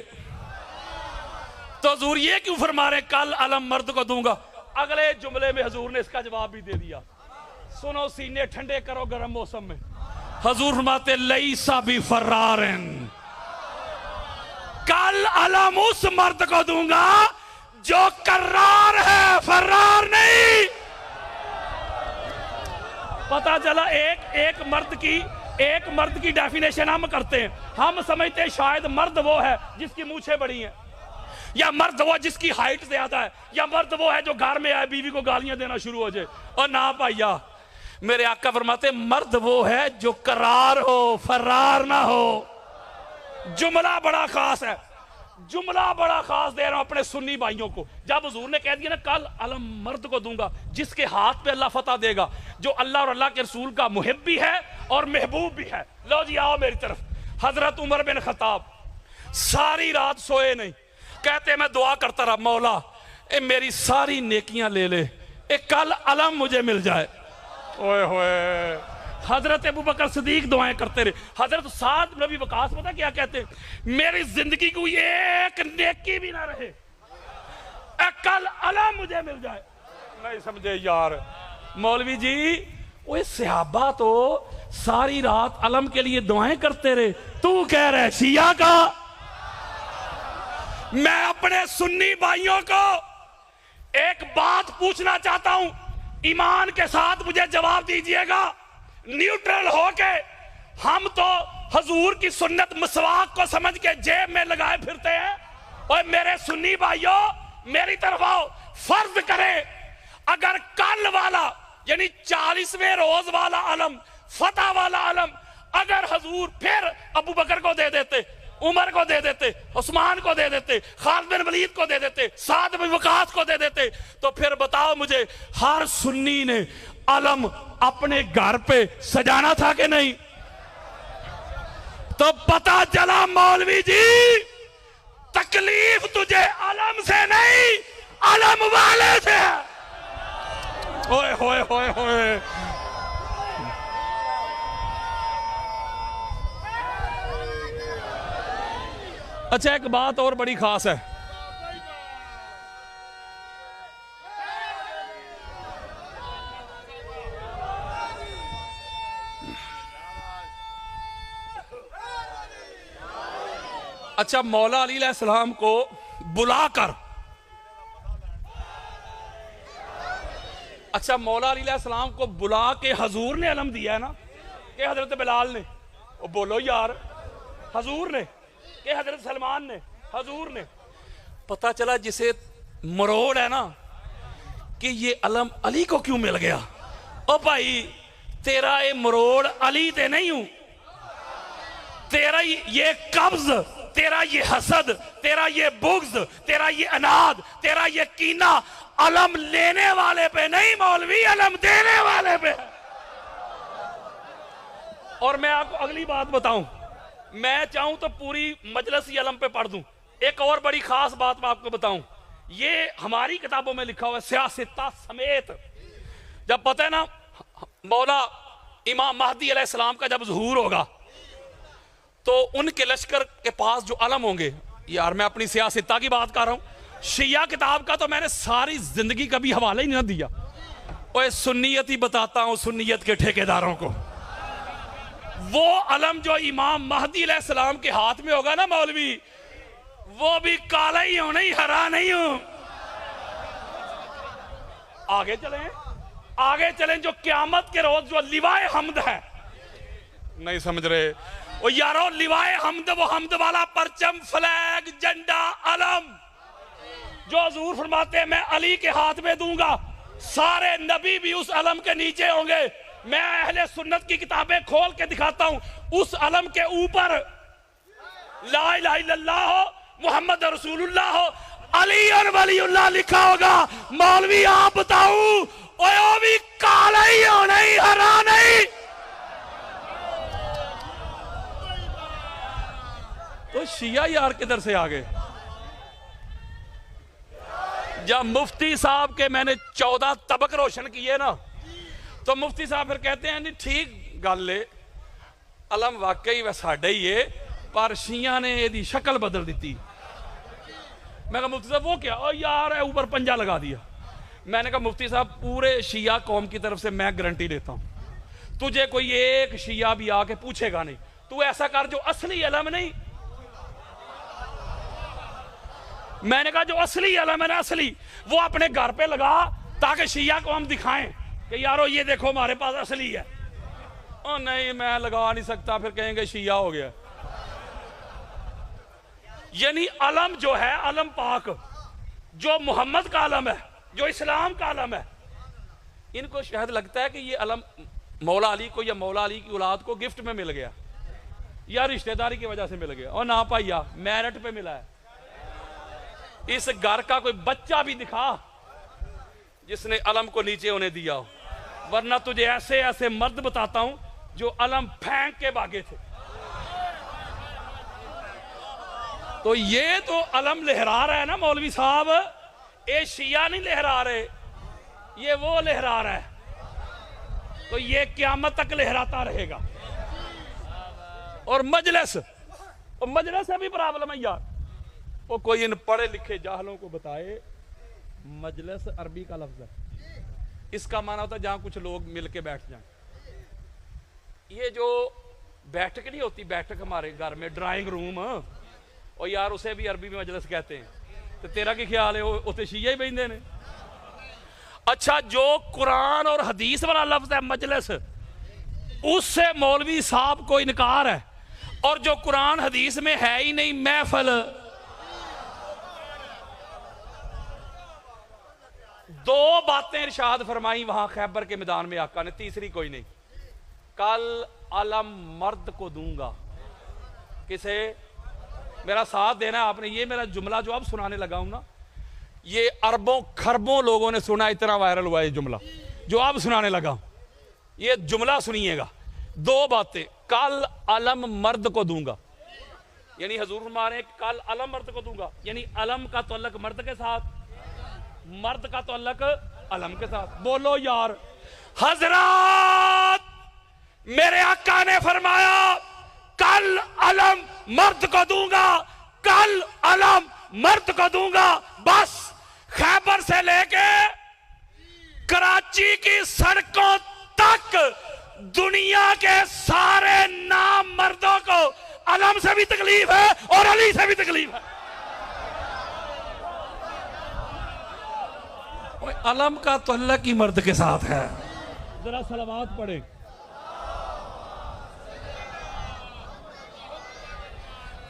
तो हुजूर ये क्यों फरमा रहे कल अलम मर्द को दूंगा? अगले जुमले में हुजूर ने इसका जवाब भी दे दिया। सुनो सीने ठंडे करो गर्म मौसम में। हुजूर फरमाते लईसा भी फर्रारन, कल अलम उस मर्द को दूंगा जो कर्रार है, फर्रार नहीं। पता चला एक मर्द की डेफिनेशन हम करते हैं। हम समझते हैं शायद मर्द वो है जिसकी मूछें बड़ी हैं, या मर्द वो जिसकी हाइट ज्यादा है, या मर्द वो है जो घर में आए बीवी को गालियां देना शुरू हो जाए। और ना भैया, मेरे आका फरमाते मर्द वो है जो करार हो, फरार ना हो। जुमला बड़ा खास है, जुमला बड़ा खास दे रहा हूं अपने सुन्नी भाइयों को। जब हुजूर ने कह दिया ना कल अलम मर्द को दूंगा जिसके हाथ पे अल्लाह फतह देगा, जो अल्लाह और अल्लाह के रसूल का मुहिब भी है और महबूब भी है। लो जी आओ मेरी तरफ। हजरत उमर बिन खत्ताब सारी रात सोए नहीं, कहते मैं दुआ करता रहा, मौला ए मेरी सारी नेकियां ले ले, ए कल अलम मुझे मिल जाए। ओए होए। हजरत अबू बकर सिद्दीक दुआएं करते रहे। हजरत साद नबी वकास पता क्या कहते, मेरी जिंदगी को एक नेकी भी ना रहे, कल अलम मुझे मिल जाए। नहीं समझे यार मौलवी जी, वो सहाबा तो सारी रात अलम के लिए दुआएं करते रहे, तू कह रहे शिया का। मैं अपने सुन्नी भाइयों को एक बात पूछना चाहता हूं, ईमान के साथ मुझे जवाब दीजिएगा, न्यूट्रल होके। हम तो हजूर की सुन्नत मसवाक को समझ के जेब में लगाए फिरते हैं। और मेरे सुन्नी भाइयों मेरी तरफ आओ, फर्ज करें अगर कल वाला यानी 40वें रोज वाला अलम, फतह वाला अलम अगर हजूर फिर अबू बकर को दे देते, उमर को दे देते, उस्मान को दे देते, खालिद बिन वलीद को दे देते, साद बिन वकास को दे देते, तो फिर बताओ मुझे हर सुन्नी ने अलम अपने घर पे सजाना था कि नहीं? तो पता चला मौलवी जी, तकलीफ तुझे अलम से नहीं अलम वाले से है। होए होए होए होए। अच्छा एक बात और बड़ी खास है, अच्छा मौला अली अलैहिस्सलाम को बुलाकर, अच्छा मौला अली अलैहिस्सलाम को बुला के हजूर ने अलम दिया है ना कि हजरत बिलाल ने? वो बोलो यार, हजूर ने कि हजरत सलमान ने? हजूर ने। पता चला जिसे मरोड़ है ना कि ये अलम अली को क्यों मिल गया। ओ भाई तेरा ये मरोड़ अली ते नहीं हूं, तेरा ये कब्ज, तेरा ये हसद, तेरा ये बुग्ज, तेरा ये अनाद, तेरा ये कीना अलम लेने वाले पे नहीं मौलवी, अलम देने वाले पे। और मैं आपको अगली बात बताऊं, मैं चाहूं तो पूरी मजलिस ही अलम पे पढ़ दूं। एक और बड़ी खास बात मैं आपको बताऊं, ये हमारी किताबों में लिखा हुआ है सियासता समेत। जब पता है ना मौला इमाम महदी अलैहिस्सलाम का जब ज़ुहूर होगा तो उनके लश्कर के पास जो अलम होंगे, यार मैं अपनी सियासता की बात कर रहा हूं, शिया किताब का तो मैंने सारी जिंदगी कभी हवाला ही नहीं दिया। और सुन्नियत ही बताता हूं सुन्नियत के ठेकेदारों को। वो अलम जो इमाम महदी अलैहिस्सलाम के हाथ में होगा ना मौलवी, वो भी काला ही हो, नहीं हरा नहीं हो। आगे चलें, आगे चलें, जो क्यामत के रोज जो लिवाए हमद है, नहीं समझ रहे वो यारो, लिवाए हमद वो हमद वाला परचम, फ्लैग, झंडा, अलम जो हजूर फरमाते हैं मैं अली के हाथ में दूंगा, सारे नबी भी उस अलम के नीचे होंगे। मैं अहले सुन्नत की किताबें खोल के दिखाता हूं, उस अलम के ऊपर ला इलाहा इल्लल्लाह मुहम्मद रसूलुल्लाह अली और वलीउल्लाह लिखा होगा। मौलवी आप बताओ, वो भी काला ही हो, नहीं हरा नहीं। तो शिया यार किधर से आ गए? जब मुफ्ती साहब के मैंने 14 तबक रोशन किए ना, तो मुफ्ती साहब फिर कहते हैं नहीं ठीक गल है, अलम वाकई वह साडा ही है, पर शिया ने यदी शक्ल बदल दी। मैं कहा मुफ्ती साहब वो क्या? ओ यार ऊपर पंजा लगा दिया। मैंने कहा मुफ्ती साहब पूरे शिया कौम की तरफ से मैं गारंटी लेता हूं, तुझे कोई एक शिया भी आके पूछेगा नहीं, तू ऐसा कर जो असली अलम नहीं। मैंने कहा जो असली अलम है ना, असली वो अपने घर पे लगा ताकि शिया को हम दिखाएं कि यारो ये देखो हमारे पास असली है। ओ नहीं मैं लगा नहीं सकता, फिर कहेंगे शिया हो गया। यानी अलम जो है, अलम पाक जो मोहम्मद का अलम है, जो इस्लाम का अलम है, इनको शायद लगता है कि ये अलम मौला अली को या मौला अली की औलाद को गिफ्ट में मिल गया या रिश्तेदारी की वजह से मिल गया। और ना पाइया मेरिट पे मिला है। इस घर का कोई बच्चा भी दिखा जिसने अलम को नीचे होने दिया हो, वरना तुझे ऐसे ऐसे मर्द बताता हूं जो अलम फेंक के भागे थे। तो ये तो अलम लहरा रहा है ना मौलवी साहब, ये शिया नहीं लहरा रहे, ये वो लहरा रहा है। तो ये क़यामत तक लहराता रहेगा। और मजलिस में भी प्रॉब्लम है यार, वो कोई इन पढ़े लिखे जाहलों को बताए मजलिस अरबी का लफ्ज है, इसका माना होता है जहां कुछ लोग मिलके बैठ जाएं। ये जो बैठक नहीं होती, बैठक हमारे घर में ड्राइंग रूम, और यार उसे भी अरबी में मजलिस कहते हैं, तो तेरा क्या ख्याल है, उसे शिया ही बहते ने। अच्छा, जो कुरान और हदीस वाला लफ्ज है मजलिस, उससे मौलवी साहब को इनकार है, और जो कुरान हदीस में है ही नहीं महफिल। दो बातें इरशाद फरमाई वहां खैबर के मैदान में आका ने, तीसरी कोई नहीं। कल अलम मर्द को दूंगा, किसे? मेरा साथ देना है आपने। ये मेरा जुमला जो अब सुनाने लगा हूं ना, ये अरबों खरबों लोगों ने सुना, इतना वायरल हुआ ये जुमला जो अब सुनाने लगा हूं। ये जुमला सुनिएगा, दो बातें। कल अलम मर्द को दूंगा, यानी हजूर फरमा रहे हैं कल अलम मर्द को दूंगा, यानी अलम का तअल्लुक मर्द के साथ, मर्द का तअल्लुक अलम के साथ। बोलो यार। हजरत मेरे आका ने फरमाया कल अलम मर्द को दूंगा, कल अलम मर्द को दूंगा। बस खैबर से लेके कराची की सड़कों तक दुनिया के सारे नाम मर्दों को अलम से भी तकलीफ है और अली से भी तकलीफ है। अलम का तअल्लुक ही मर्द के साथ है। जरा सलावत पढ़े।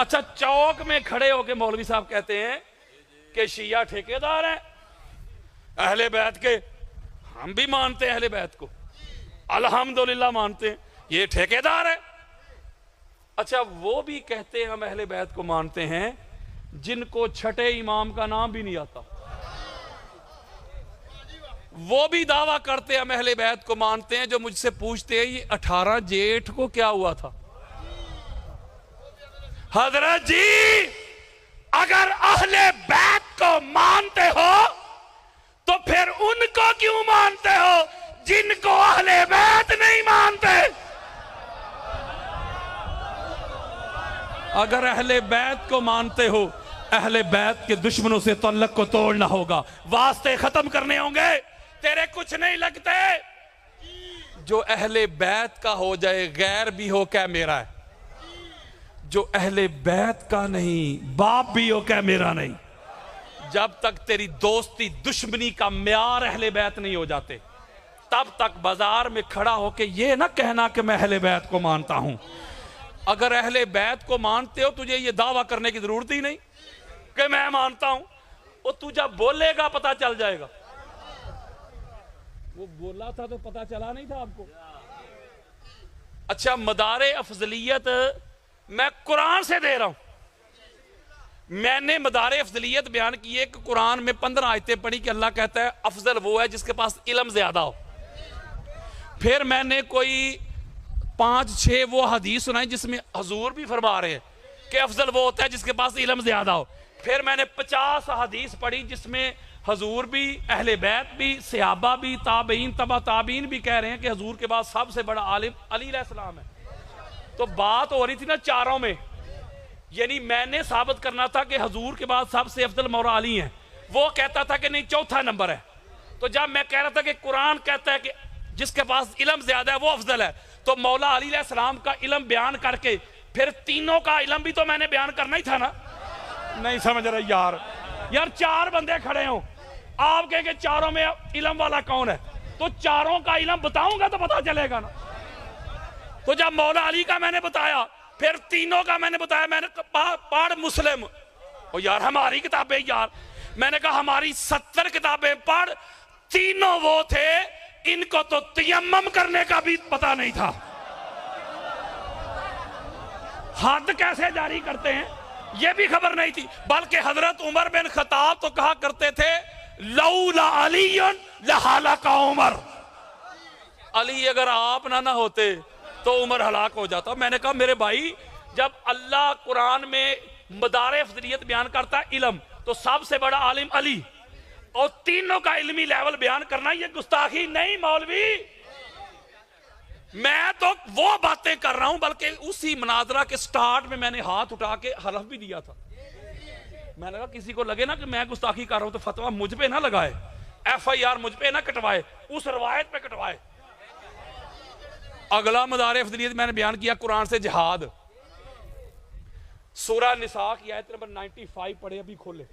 अच्छा, चौक में खड़े होके मौलवी साहब कहते हैं कि शिया ठेकेदार हैं अहले बैत के। हम भी मानते हैं अहले बैत को, अल्हम्दुलिल्लाह मानते हैं, ये ठेकेदार है। अच्छा, वो भी कहते हैं हम अहले बैत को मानते हैं जिनको छठे इमाम का नाम भी नहीं आता। वो भी दावा करते हैं हम अहले बैत को मानते हैं। जो मुझसे पूछते हैं ये 18 जेठ को क्या हुआ था, हजरत जी अगर अहले बैत को मानते हो तो फिर उनको क्यों मानते हो जिनको अहले बैत नहीं मानते? अगर अहले बैत को मानते हो, अहले बैत के दुश्मनों से तअल्लुक को तोड़ना होगा, वास्ते खत्म करने होंगे। तेरे कुछ नहीं लगते। जो अहले बैत का हो जाए गैर भी हो क्या मेरा है, जो अहले बैत का नहीं बाप भी हो क्या मेरा नहीं। जब तक तेरी दोस्ती दुश्मनी का म्यार अहले बैत नहीं हो जाते, तब तक बाजार में खड़ा होके ये ना कहना कि मैं अहले बैत को मानता हूं। अगर अहले बैत को मानते हो, तुझे ये दावा करने की जरूरत ही नहीं कि मैं मानता हूं। वो तू जब बोलेगा पता चल जाएगा। वो बोला था तो पता चला नहीं था आपको। अच्छा, मदारे अफजलियत मैं कुरान से दे रहा हूं। मैंने मदारे अफजलियत बयान की है कि कुरान में 15 आयतें पढ़ी कि अल्लाह कहता है अफजल वो है जिसके पास इल्म ज्यादा हो। फिर मैंने कोई 5-6 वो हदीस सुनाई जिसमें हजूर भी फरमा रहे हैं कि अफजल वो होता है जिसके पास इल्म ज्यादा हो। फिर मैंने 50 हदीस पढ़ी जिसमें हजूर भी, अहले बैत भी, सहाबा भी, ताबईन, तबा ताबीन भी कह रहे हैं कि हजूर के बाद सबसे बड़ा आलिम अली अलैहिस्सलाम है। तो बात हो रही थी ना चारों में, यानी मैंने साबित करना था कि हजूर के बाद सबसे अफजल मौला अली हैं। वो कहता था कि नहीं चौथा नंबर है। तो जब मैं कह रहा था कि कुरान कहता है कि जिसके पास इल्म ज्यादा है वो अफजल है, तो मौला अली अलैहिस्सलाम का इल्म बयान करके फिर तीनों का इल्म भी तो मैंने बयान करना ही था ना। नहीं समझ रहे यार। यार 4 बंदे खड़े हो, आप कहेंगे चारों में इल्म वाला कौन है, तो चारों का इल्म बताऊंगा तो पता चलेगा ना। तो जब मौला अली का मैंने बताया, फिर तीनों का मैंने बताया, मैंने पढ़ मुस्लिम। और यार हमारी किताबें, यार मैंने कहा हमारी 70 किताबें पढ़, तीनों वो थे, इनको तो तयम्मुम करने का भी पता नहीं था। हद कैसे जारी करते हैं ये भी खबर नहीं थी। बल्कि हजरत उमर बिन खत्ताब तो कहा करते थे लौला अलीयुन लहालका उमर, अली अगर आप ना होते तो उमर हलाक हो जाता। मैंने कहा मेरे भाई, जब अल्लाह कुरान में मदारे अफजलियत बयान करता है इल्म, तो सबसे बड़ा आलिम अली, और तीनों का इल्मी लेवल बयान करना ये गुस्ताखी नहीं मौलवी। मैं तो वो बातें कर रहा हूं, बल्कि उसी मुनाजरा के स्टार्ट में मैंने हाथ उठा के हलफ भी दिया था। मैंने कहा किसी को लगे ना कि मैं गुस्ताखी कर रहा हूं तो फतवा मुझ पे ना लगाए, FIR मुझ पे ना कटवाए, उस रवायत पे कटवाए। अगला मदार अफजलियत मैंने बयान किया कुरान से जिहाद। सूरह निसा की आयत नंबर 95 पढ़े, अभी खोले।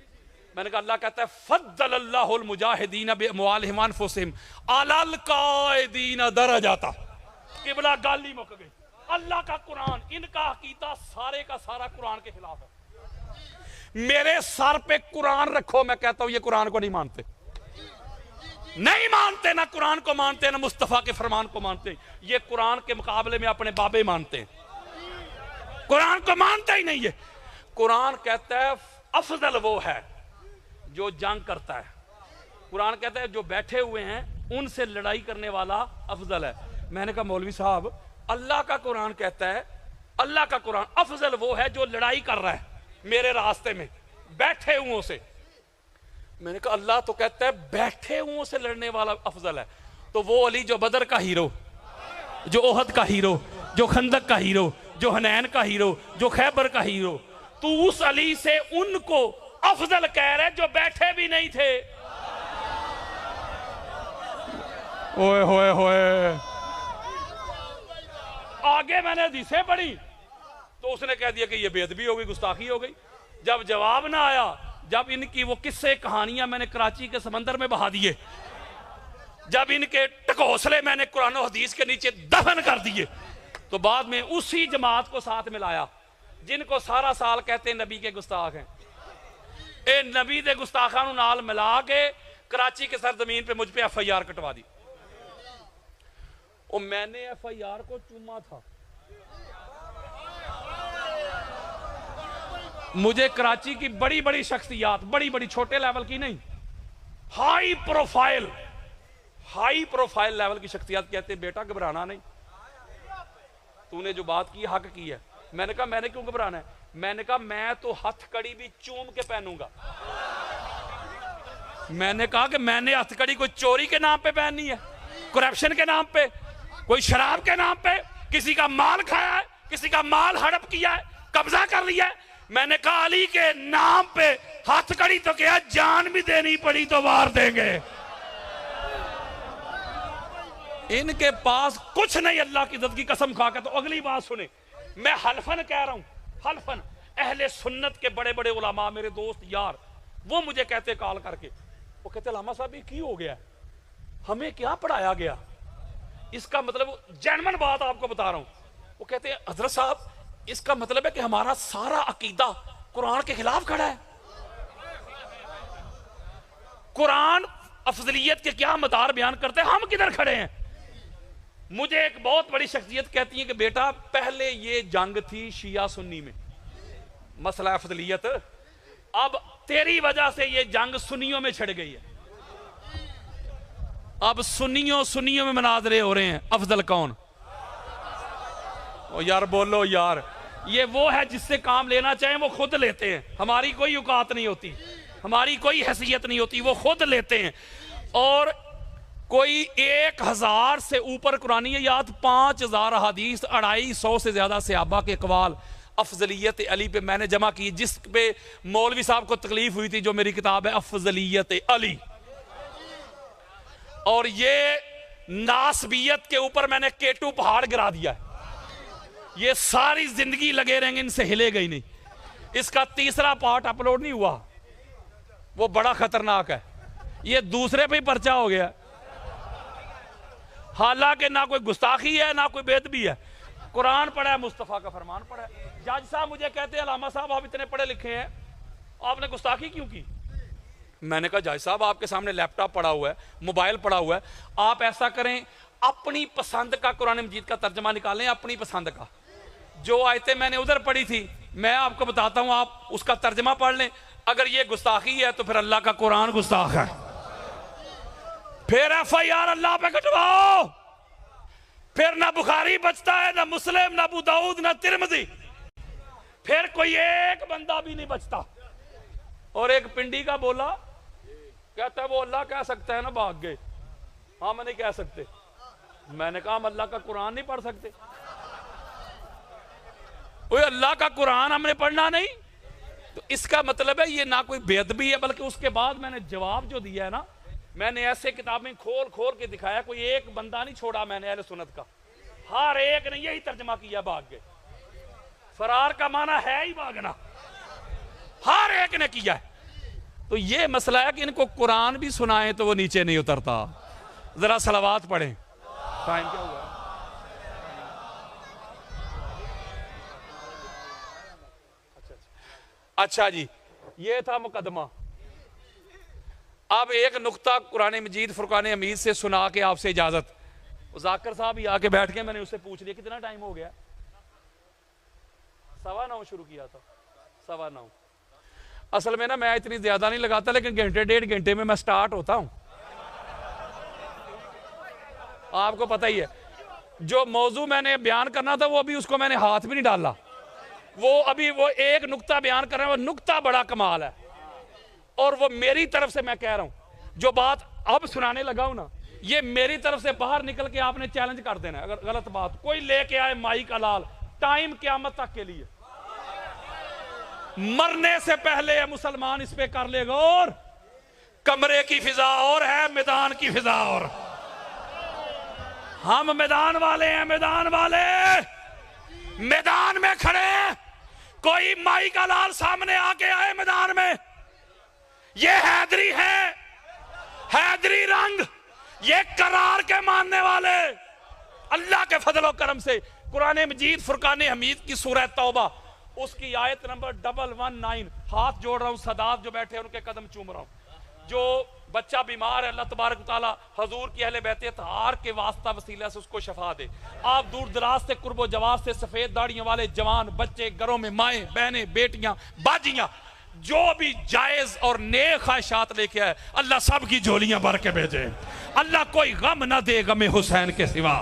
मैंने कहा अल्लाह कहता है फद्दलल्लाहुल मुजाहिदीन बिअमवालिहिम अनफुसिहिम अलल काइदीन दरजाता। किबला गाली मुक गई। अल्लाह का कुरान, इनका अकीदा सारे का सारा कुरान के खिलाफ है। मेरे सर पे कुरान रखो, मैं कहता हूं ये कुरान को नहीं मानते, नहीं मानते, ना कुरान को मानते, ना मुस्तफा के फरमान को मानते। ये कुरान के मुकाबले में अपने बाबे मानते हैं, कुरान को मानते ही नहीं है। कुरान कहता है अफजल वो है जो जंग करता है। कुरान कहता है जो बैठे हुए हैं उनसे लड़ाई करने वाला अफजल है। मैंने कहा मौलवी साहब, अल्लाह का कुरान कहता है, अल्लाह का कुरान अफजल वो है जो लड़ाई कर रहा है मेरे रास्ते में बैठे हुओं से। मैंने कहा अल्लाह तो कहता है बैठे हुओं से लड़ने वाला अफजल है। तो वो अली जो बदर का हीरो, जो ओहद का हीरो, जो खंदक का हीरो, जो हनैन का हीरो, जो खैबर का हीरो, तू उस अली से उनको अफजल कह रहे जो बैठे भी नहीं थे। ओए होए होए। आगे मैंने हदीसें पढ़ी तो उसने कह दिया कि ये बेअदबी हो गई, गुस्ताखी हो गई। जब जवाब ना आया, जब इनकी वो किस्से कहानियां मैंने कराची के समंदर में बहा दिए, जब इनके टकोसले मैंने कुरान और हदीस के नीचे दफन कर दिए, तो बाद में उसी जमात को साथ मिलाया जिनको सारा साल कहते हैं नबी के गुस्ताख हैं। ए नबी दे गुस्ताखां नूं नाल मिला के कराची के सरजमीन पे मुझ पे FIR कटवा दी। और मैंने FIR को चूमा था। मुझे कराची की बड़ी बड़ी शख्सियात, बड़ी बड़ी, छोटे लेवल की नहीं, हाई प्रोफाइल लेवल की शख्सियात कहते बेटा घबराना नहीं, तूने जो बात की हक की है। मैंने कहा मैंने क्यों घबराना है? मैंने कहा मैं तो हथकड़ी भी चूम के पहनूंगा। मैंने कहा कि मैंने हथकड़ी कोई चोरी के नाम पे पहननी है, करप्शन के नाम पे, कोई शराब के नाम पे, किसी का माल खाया है, किसी का माल हड़प किया है, कब्जा कर लिया है। मैंने कहा अली के नाम पे हथकड़ी तो क्या जान भी देनी पड़ी तो वार देंगे। इनके पास कुछ नहीं, अल्लाह की इज्जत की कसम खा के। तो अगली बात सुने, मैं हल्फन कह रहा हूं, हल्फन अहले सुन्नत के बड़े बड़े उलमा, मेरे दोस्त यार, वो मुझे कहते कॉल करके, वो कहते लामा साहब ये की हो गया, हमें क्या पढ़ाया गया? इसका मतलब जेन्युइन बात आपको बता रहा हूं। वो कहते हैं हजरत साहब इसका मतलब है कि हमारा सारा अकीदा कुरान के खिलाफ खड़ा है। कुरान अफजलियत के क्या मदार बयान करते हैं, हम किधर खड़े हैं? मुझे एक बहुत बड़ी शख्सियत कहती है कि बेटा पहले ये जंग थी शिया सुन्नी में, मसला अफजलियत, अब तेरी वजह से ये जंग सुन्नियों में छिड़ गई है। अब सुन्नियों में मनाजरे हो रहे हैं, अफजल कौन? ओ यार बोलो यार, ये वो है जिससे काम लेना चाहे वो खुद लेते हैं, हमारी कोई औकात नहीं होती, हमारी कोई हैसियत नहीं होती, वो खुद लेते हैं। और कोई 1000 से ऊपर कुरानी याद, 5000 हदीस, 250 से ज्यादा सहाबा के अक़वाल अफजलियत अली पे मैंने जमा की, जिस पे मौलवी साहब को तकलीफ हुई थी, जो मेरी किताब है अफजलियत अली। और ये नासबियत के ऊपर मैंने केटू पहाड़ गिरा दिया है, ये सारी जिंदगी लगे रहेंगे, इनसे हिलेगा ही नहीं। इसका तीसरा पार्ट अपलोड नहीं हुआ, वो बड़ा खतरनाक है, ये दूसरे पे ही पर्चा हो गया। हालांकि ना कोई गुस्ताखी है ना कोई बेदबी है, कुरान पढ़ा है, मुस्तफ़ा का फरमान पढ़ा है। जज साहब मुझे कहते हैं अलामा साहब आप इतने पढ़े लिखे हैं, आपने गुस्ताखी क्यों की? मैंने कहा जज साहब आपके सामने लैपटॉप पड़ा हुआ है, मोबाइल पड़ा हुआ है, आप ऐसा करें अपनी पसंद का कुरान मजीद का तर्जमा निकालें, अपनी पसंद का। जो आयतें मैंने उधर पढ़ी थी मैं आपको बताता हूं, आप उसका तर्जमा पढ़ लें। अगर ये गुस्ताखी है तो फिर अल्लाह का कुरान गुस्ताख है, फिर FIR अल्लाह पे कटवाओ, फिर ना बुखारी बचता है, ना मुस्लिम, ना अबू दाऊद, ना तिरमिज़ी, फिर कोई एक बंदा भी नहीं बचता। और एक पिंडी का बोला, कहता है वो अल्लाह कह सकता है ना, भाग गए, हाँ मैं नहीं कह सकते। मैंने कहा हम अल्लाह का कुरान नहीं पढ़ सकते? वो अल्लाह का कुरान हमने पढ़ना नहीं, तो इसका मतलब है ये ना कोई बेअदबी है, बल्कि उसके बाद मैंने जवाब जो दिया है ना, मैंने ऐसे किताबें खोल खोल के दिखाया, कोई एक बंदा नहीं छोड़ा मैंने अहले सुन्नत का, हर एक ने यही तर्जमा किया, भाग गए। फरार का माना है ही भागना, हर एक ने किया है। तो ये मसला है कि इनको कुरान भी सुनाएं तो वो नीचे नहीं उतरता। जरा सलावात पढ़ें। टाइम क्या हुआ? अच्छा जी, ये था मुकदमा। अब एक नुक्ता कुरान मजीद फुरकान हमीद से सुना के आपसे इजाजत। जाकिर साहब ही आके बैठ के मैंने उससे पूछ लिया कितना टाइम हो गया? 9:15 शुरू किया था, 9:15। असल में ना मैं इतनी ज्यादा नहीं लगाता, लेकिन घंटे 1.5 घंटे में मैं स्टार्ट होता हूं। आपको पता ही है, जो मौजू मैंने बयान करना था वो अभी उसको मैंने हाथ भी नहीं डाला। वो अभी वो एक नुक्ता बयान कर रहे हैं, वो नुक्ता बड़ा कमाल है, और वो मेरी तरफ से मैं कह रहा हूं। जो बात अब सुनाने लगा हूं ना, ये मेरी तरफ से बाहर निकल के आपने चैलेंज कर देना है। अगर गलत बात कोई लेके आए माई का लाल, टाइम क़यामत तक के लिए, मरने से पहले मुसलमान इस पे कर लेगा। और कमरे की फिजा और है, मैदान की फिजा और। हम मैदान वाले हैं, मैदान वाले मैदान में खड़े हैं। कोई माई का लाल सामने आके आए मैदान में, ये हैदरी है, हैदरी रंग, ये करार के मानने वाले। अल्लाह के फजल करम से कुरान मजीद फुरकान हमीद की सूरह तौबा उसकी आयत नंबर 119, हाथ जोड़ रहा हूं, सदात जो बैठे हैं उनके कदम चूम रहा हूं। जो बच्चा बीमार है, अल्लाह तबारक तआला हजूर की अहले बैत तहार के वास्ता वसीला से उसको शफा दे। आप दूर दराज से कुर्बो जवाब से सफेद दाढ़ियों वाले जवान बच्चे, घरों में माएँ बहनें बेटियां बाजियां, जो भी जायज और नेक ख्वाहिशात लेके आए, अल्लाह सब की झोलियां भर के भेजे। अल्लाह कोई गम ना दे गमे हुसैन के सिवा।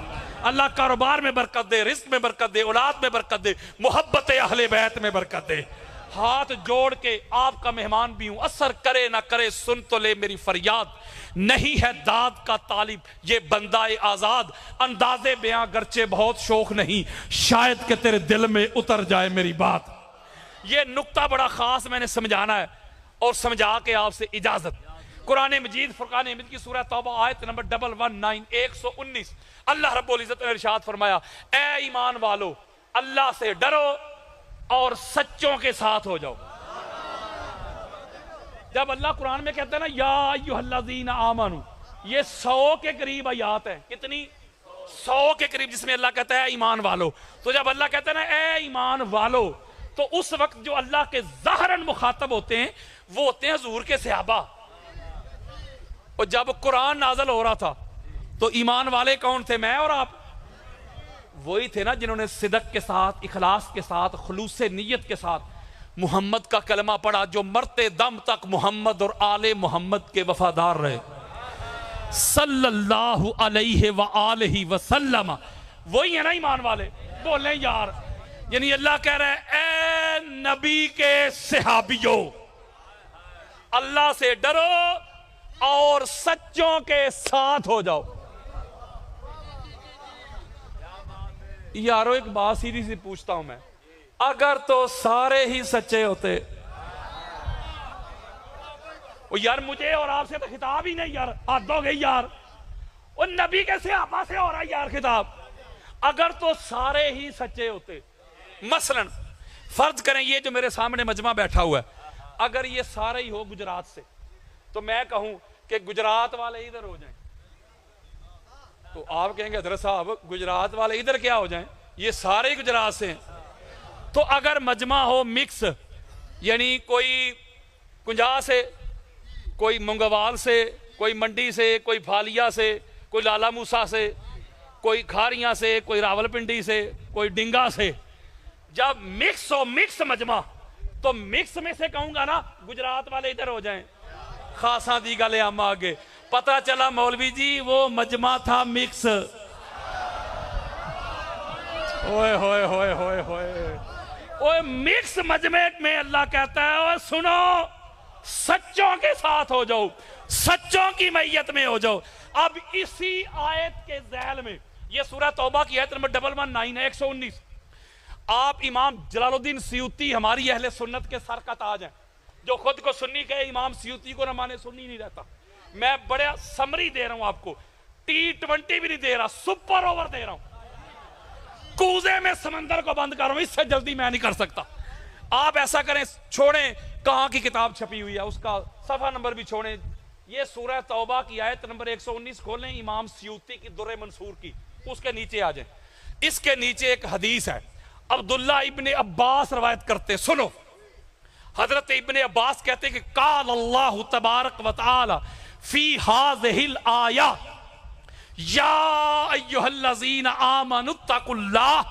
अल्लाह कारोबार में बरकत दे, रिस्क में बरकत दे, औलाद में बरकत दे, मोहब्बत अहले बैत में बरकत दे। हाथ जोड़ के आपका मेहमान भी हूं, असर करे ना करे सुन तो ले मेरी फरियाद। नहीं है दाद का तालिब ये बंदाए आजाद, अंदाजे बयां गर्चे बहुत शौक नहीं, शायद कि तेरे दिल में उतर जाए मेरी बात। ये नुक्ता बड़ा खास मैंने समझाना है और समझा के आपसे इजाजत। कुरान मजीद फुरकान हमीद की सूरह तौबा आयत नंबर 119 अल्लाह रब्बुल इज्जत ने इरशाद फरमाया, ए ईमान वालो अल्लाह से डरो और सच्चों के साथ हो जाओ। जब अल्लाह कुरान में कहता है ना या अय्युहल्लज़ीना आमनू, ये 100 के करीब आयत है। कितनी? 100 के करीब, जिसमें अल्लाह कहता है ईमान वालो। तो जब अल्लाह कहता है ना ए ईमान वालो, तो उस वक्त जो अल्लाह के ज़ाहरन मुखातब होते हैं वो होते हैं हुजूर के सहाबा। और जब कुरान नाज़िल हो रहा था तो ईमान वाले कौन थे? मैं और आप। वही थे ना जिन्होंने सिदक के साथ, इखलास के साथ, खुलूस नियत के साथ मोहम्मद का कलमा पढ़ा, जो मरते दम तक मोहम्मद और आले मोहम्मद के वफादार रहे सल्लल्लाहु अलैहि व आलिहि वसल्लम। वही है ना ईमान वाले। बोले यार, यानी अल्लाह कह रहा है ए नबी के सहाबियों, अल्लाह से डरो और सच्चों के साथ हो जाओ। यारो एक बात सीधी सी पूछता हूं मैं, अगर तो सारे ही सच्चे होते, ओ यार मुझे और आपसे तो खिताब ही नहीं यार, हद हो गई यार। और नबी के सहाबा से हो रहा है यार खिताब। अगर तो सारे ही सच्चे होते, मसलन फर्ज करें ये जो मेरे सामने मजमा बैठा हुआ है, अगर ये सारे ही हो गुजरात से, तो मैं कहूं कि गुजरात वाले इधर हो जाएं, तो आप कहेंगे हजरत साहब गुजरात वाले इधर क्या हो जाएं, ये सारे ही गुजरात से हैं। तो अगर मजमा हो मिक्स, यानी कोई कुंजा से, कोई मुंगवाल से, कोई मंडी से, कोई फालिया से, कोई लाला मूसा से, कोई खारियां से, कोई रावलपिंडी से, कोई डिंगा से, जब मिक्स हो, मिक्स मजमा, तो मिक्स में से कहूंगा ना गुजरात वाले इधर हो जाएं। खासा दी गल हम आगे पता चला मौलवी जी वो मजमा था मिक्स। ओए होए होए होए होए ओए, मिक्स मजमे में अल्लाह कहता है ओए सुनो, सच्चों के साथ हो जाओ, सच्चों की मैयत में हो जाओ। अब इसी आयत के ज़ैल में, ये सूरह तौबा की आयत नंबर 119 है, 119, आप इमाम जलालुद्दीन सयूती हमारी अहले सुन्नत के सर का ताज हैं, जो खुद को सुन्नी कहे, इमाम सयूती को न माने सुन्नी नहीं रहता। मैं बड़ा समरी दे रहा हूं आपको, T20 भी नहीं दे रहा, सुपर ओवर दे रहा हूं, कूजे में समंदर को बंद कर रहा हूं, इससे जल्दी मैं नहीं कर सकता। आप ऐसा करें, छोड़ें कहां की किताब छपी हुई है, उसका सफा नंबर भी छोड़ें, ये सूरह तौबा की आयत नंबर 119 खोलें, इमाम सयूती की दुर्र मंसूर की, उसके नीचे आ जाए। इसके नीचे एक हदीस है, अब्दुल्ला इब्ने अब्बास रवायत करते, सुनो। हजरत इब्ने अब्बास कहते कि काल अल्लाह तबारक व तआला फी हाज़िहिल आया या अय्युहल्लज़ीना आमनुत्तकुल्लाह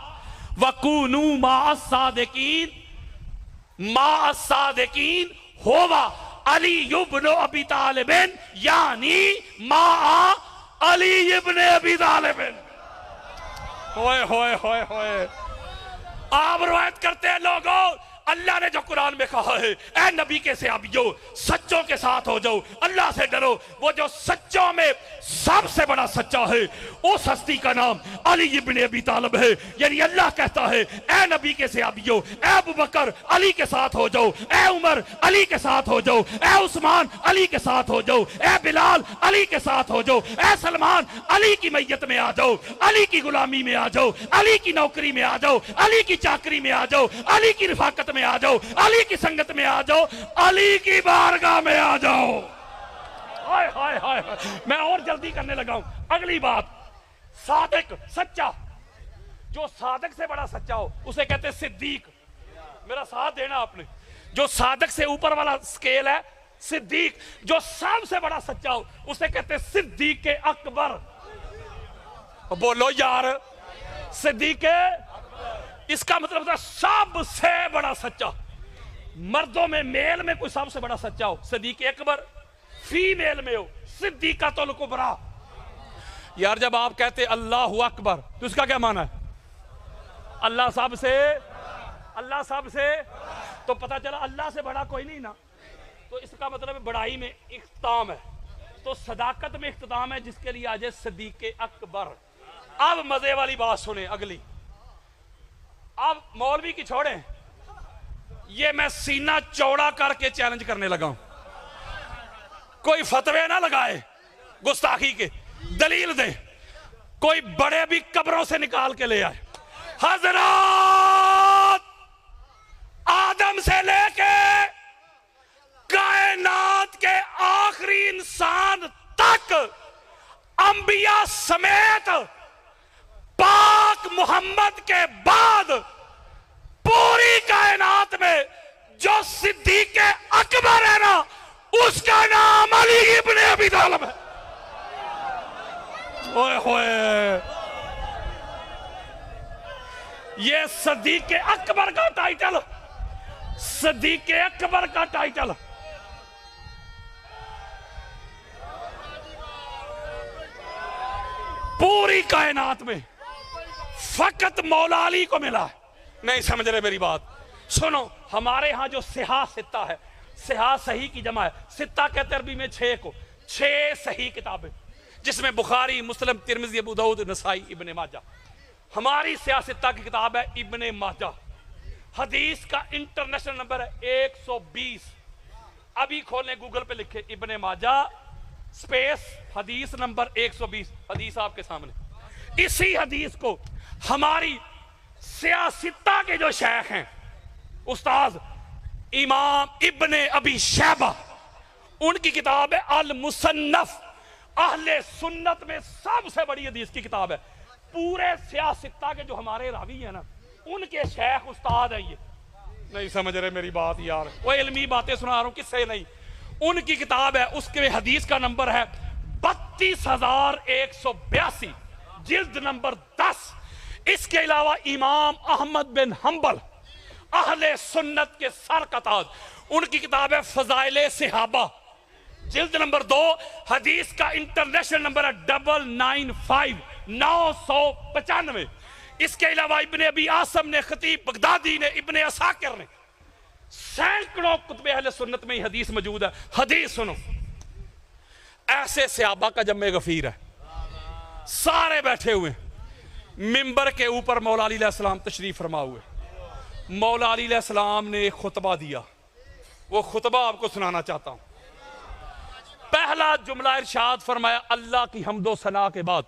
वकूनू माअस-सादिकीन होवा अली इब्न अबी तालिब, यानी मा अली इब्न अबी तालिब। होए होए होए होए। आप रवायत करते हैं लोगों, अल्लाह ने जो कुरान में कहा है, ऐ नबी के सहाबियों सच्चों के साथ हो जाओ, अल्लाह से डरो, वो जो सच्चों में सबसे बड़ा सच्चा है उस हस्ती का नाम अली इब्न अबी तालिब है। यानी अल्लाह कहता है, ऐ नबी के सहाबियों, ऐ अबू बकर अली के साथ हो जाओ, ऐ उमर अली के साथ हो जाओ, ऐ उस्मान अली के साथ हो जाओ, ऐ बिलाल अली के साथ हो जाओ, ऐ सलमान अली की मैयत में आ जाओ, अली की गुलामी में आ जाओ, अली की नौकरी में आ जाओ, अली की चाकरी में आ जाओ, अली की रिफाकत में आ जाओ, अली की संगत में आ जाओ, अली की बारगाह में आ जाओ। हाय हाय हाय, मैं और जल्दी करने लगा हूं। अगली बात, सादिक सच्चा, जो सादिक से बड़ा सच्चा हो उसे कहते हैं सिद्दीक। मेरा साथ देना आपने, जो सादिक से ऊपर वाला स्केल है सिद्दीक, जो सबसे बड़ा सच्चा हो उसे कहते हैं सिद्दीक के अकबर। बोलो यार, सिद्दीक के, इसका मतलब है सबसे बड़ा सच्चा। मर्दों में मेल में कोई सबसे बड़ा सच्चा हो सिद्दीक अकबर, फीमेल में हो सिद्दीकातुल कुबरा। यार जब आप कहते अल्लाहु अकबर तो इसका क्या माना है? अल्लाह सबसे, अल्लाह सबसे, तो पता चला अल्लाह से बड़ा कोई नहीं ना, तो इसका मतलब बड़ाई में इख्तिताम है, तो सदाकत में इख्तिताम है, जिसके लिए आज सिद्दीक अकबर। अब मजे वाली बात सुने अगली। अब मौलवी की छोड़ें, ये मैं सीना चौड़ा करके चैलेंज करने लगा हूं, कोई फतवे ना लगाए गुस्ताखी के, दलील दे, कोई बड़े भी कब्रों से निकाल के ले आए। हजरत आदम से लेके कायनात के आखिरी इंसान तक, अंबिया समेत पाक मोहम्मद के बाद पूरी कायनात में जो सिद्दीक अकबर है ना, उसका नाम अली इब्न अबी तालिब है। ओए होए, ये सिद्दीक अकबर का टाइटल, सिद्दीक अकबर का टाइटल पूरी कायनात में फकत मौला अली को मिला है। नहीं समझ रहे मेरी बात? सुनो, हमारे यहां जो सिहा सित्ता है, सिहा सही की जमा है, सित्ता कहते अरबी में 6 को, 6 सही किताबें, जिसमें बुखारी, मुस्लिम, तिरमिज़ी, अबू दाऊद, नसाई, इब्ने माजा। हमारी सिहा सित्ता की किताब है इब्ने माजा। हदीस का इंटरनेशनल नंबर है 120। अभी खोलें, गूगल पे लिखे इब्ने माजा स्पेस हदीस नंबर 120, हदीस आपके सामने। इसी हदीस को हमारी सियासित्ता के जो शेख हैं, उस्ताद इमाम इब्ने अबी शैबा, उनकी किताब है अल मुसन्नफ, अहले सुन्नत में सबसे बड़ी हदीस की किताब है। पूरे सियासित्ता के जो हमारे रावी हैं ना, उनके शेख उस्ताद है ये। नहीं समझ रहे मेरी बात यार, वो इल्मी बातें सुना रहा हूं, किससे नहीं। उनकी किताब है, उसके हदीस का नंबर है 32,182, जिल्द नंबर 10। इसके अलावा इमाम अहमद बिन हंबल, अहले सुन्नत के सर का ताज, उनकी किताब है फजाइले सहाबा, जिल्द नंबर 2, हदीस का इंटरनेशनल नंबर है 995। इसके अलावा इब्ने अबी आसम ने, खतीब बगदादी ने, इब्ने असाकिर ने, सैकड़ों कुतबे अहले सुन्नत में हदीस मौजूद है। हदीस सुनो, ऐसे सहाबा का जम्मे गफीर है, सारे बैठे हुए, मिंबर के ऊपर मौला अली अलैहिस्सलाम तशरीफ फरमा हुए, मौला अली अलैहिस्सलाम ने एक खुतबा दिया, वो खुतबा आपको सुनाना चाहता हूं। पहला जुमला इरशाद फरमाया अल्लाह की हम्दो सना के बाद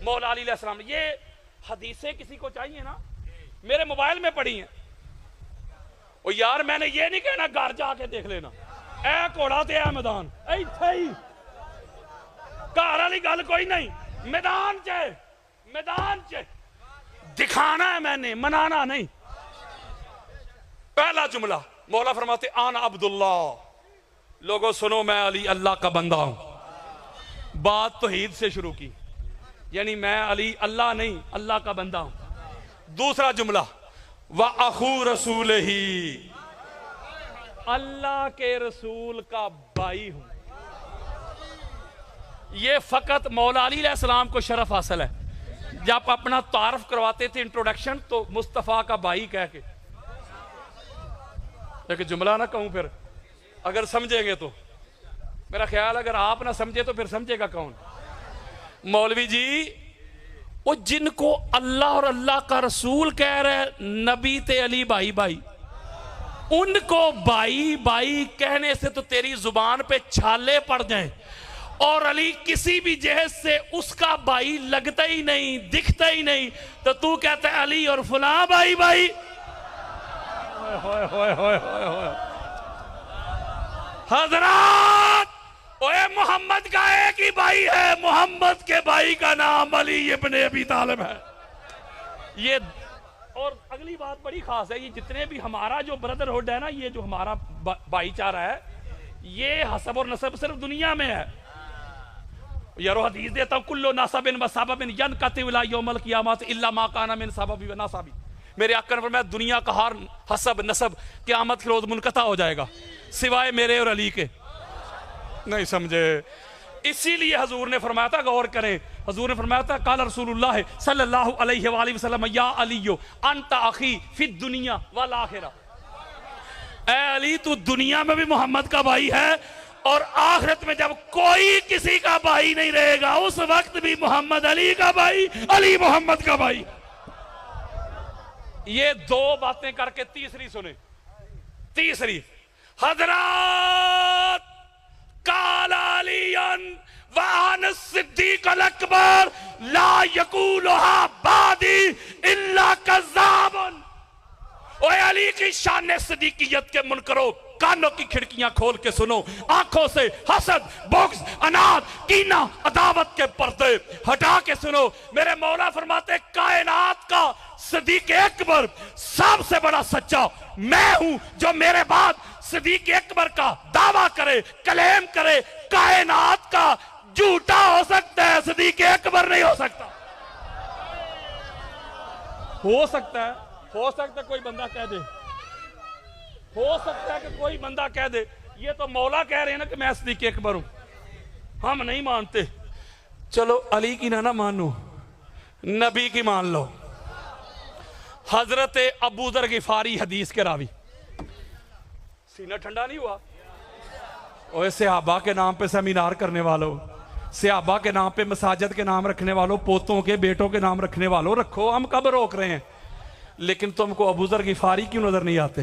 मौला अली अलैहिस्सलाम ने, ये हदीसें किसी को चाहिए ना, मेरे मोबाइल में पड़ी हैं। और यार मैंने ये नहीं कहना घर जाके देख लेना, ए घोड़ा ते ए मैदान इत्थे ही, घर वाली गल कोई नहीं, मैदान च दिखाना है मैंने, मनाना नहीं। पहला जुमला मौला फरमाते आन अब्दुल्ला, लोगों सुनो मैं अली अल्लाह का बंदा हूं। बात तौहीद से शुरू की, यानी मैं अली अल्लाह नहीं अल्लाह का बंदा हूं। दूसरा जुमला व अखू रसूल ही, अल्लाह के रसूल का भाई हूं। ये फकत मौला अली अलैहिस्सलाम को शरफ हासिल है। जब अपना तारफ करवाते थे इंट्रोडक्शन, तो मुस्तफ़ा का भाई कह के, लेकिन जुमला ना कहूं फिर, अगर समझेंगे तो। मेरा ख्याल अगर आप ना समझे तो फिर समझेगा कौन? मौलवी जी वो जिनको अल्लाह और अल्लाह का रसूल कह रहे, नबी ते अली भाई भाई, उनको भाई भाई कहने से तो तेरी जुबान पे छाले पड़ जाए, और अली किसी भी जहेज से उसका भाई लगता ही नहीं, दिखता ही नहीं, तो तू कहता है अली और फुला भाई भाई। हजरात, ओए मोहम्मद का एक ही भाई है, मोहम्मद के भाई का नाम अली इब्ने अबी तालिब है। ये और अगली बात बड़ी खास है, ये जितने भी हमारा जो ब्रदरहुड है ना, ये जो हमारा भाईचारा है, ये हसब और नसब सिर्फ दुनिया में है। यारो हदीस देता हूं, कुल्लो नासबिन व सबबिन यनकति इला यौमल क़ियामत इल्ला मा काना मिन सबबि व नासबि। मेरे आका ने फरमाया दुनिया का हर हसब नसब क़यामत के रोज मुनक़ता हो जाएगा, सिवाय मेरे और अली के। नहीं समझे? इसीलिए हजूर ने फरमाया था, गौर करें, हजूर ने फरमाया था काल रसूलुल्लाह सल्लल्लाहु अलैहि वसल्लम या अलियो अंत अखी फिद दुनिया वल आखिरा। ए अली तू दुनिया में भी मोहम्मद का भाई है, और आखिरत में जब कोई किसी का भाई नहीं रहेगा, उस वक्त भी मोहम्मद अली का भाई, अली मोहम्मद का भाई। ये दो बातें करके तीसरी सुने। तीसरी, हजरत काल अलियन वान सिद्दीक अकबर ला यकूलुहा बादी इल्ला कज़्ज़ाबुन। ओए अली की शान सिद्दीकियत के मुनकरो, कानों की खिड़कियां खोल के सुनो, आंखों से हसद, बुग़्ज़, अनाद, कीना, अदावत के पर्दे हटा के सुनो। मेरे मौला फरमाते कायनात का सिद्दीक अकबर सबसे बड़ा सच्चा मैं हूं, जो मेरे बाद सिद्दीक अकबर का दावा करे, क्लेम करे। कायनात का झूठा हो सकता है, सिद्दीक अकबर नहीं हो सकता। हो सकता है कोई बंदा कह दे, हो सकता है कि कोई बंदा कह दे, ये तो मौला कह रहे हैं ना कि मैं सिद्दीक अकबर हूं, हम नहीं मानते। चलो अली की ना मानो, नबी की मान लो। हजरत अबू दर गिफारी हदीस के रावी, सीना ठंडा नहीं हुआ? ओए सहाबा के नाम पे सेमिनार करने वालों, सहाबा के नाम पे मसाजिद के नाम रखने वालों, पोतों के बेटों के नाम रखने वालों, रखो, हम कब रोक रहे हैं। लेकिन तुमको अबू दर गिफारी क्यों नजर नहीं आते?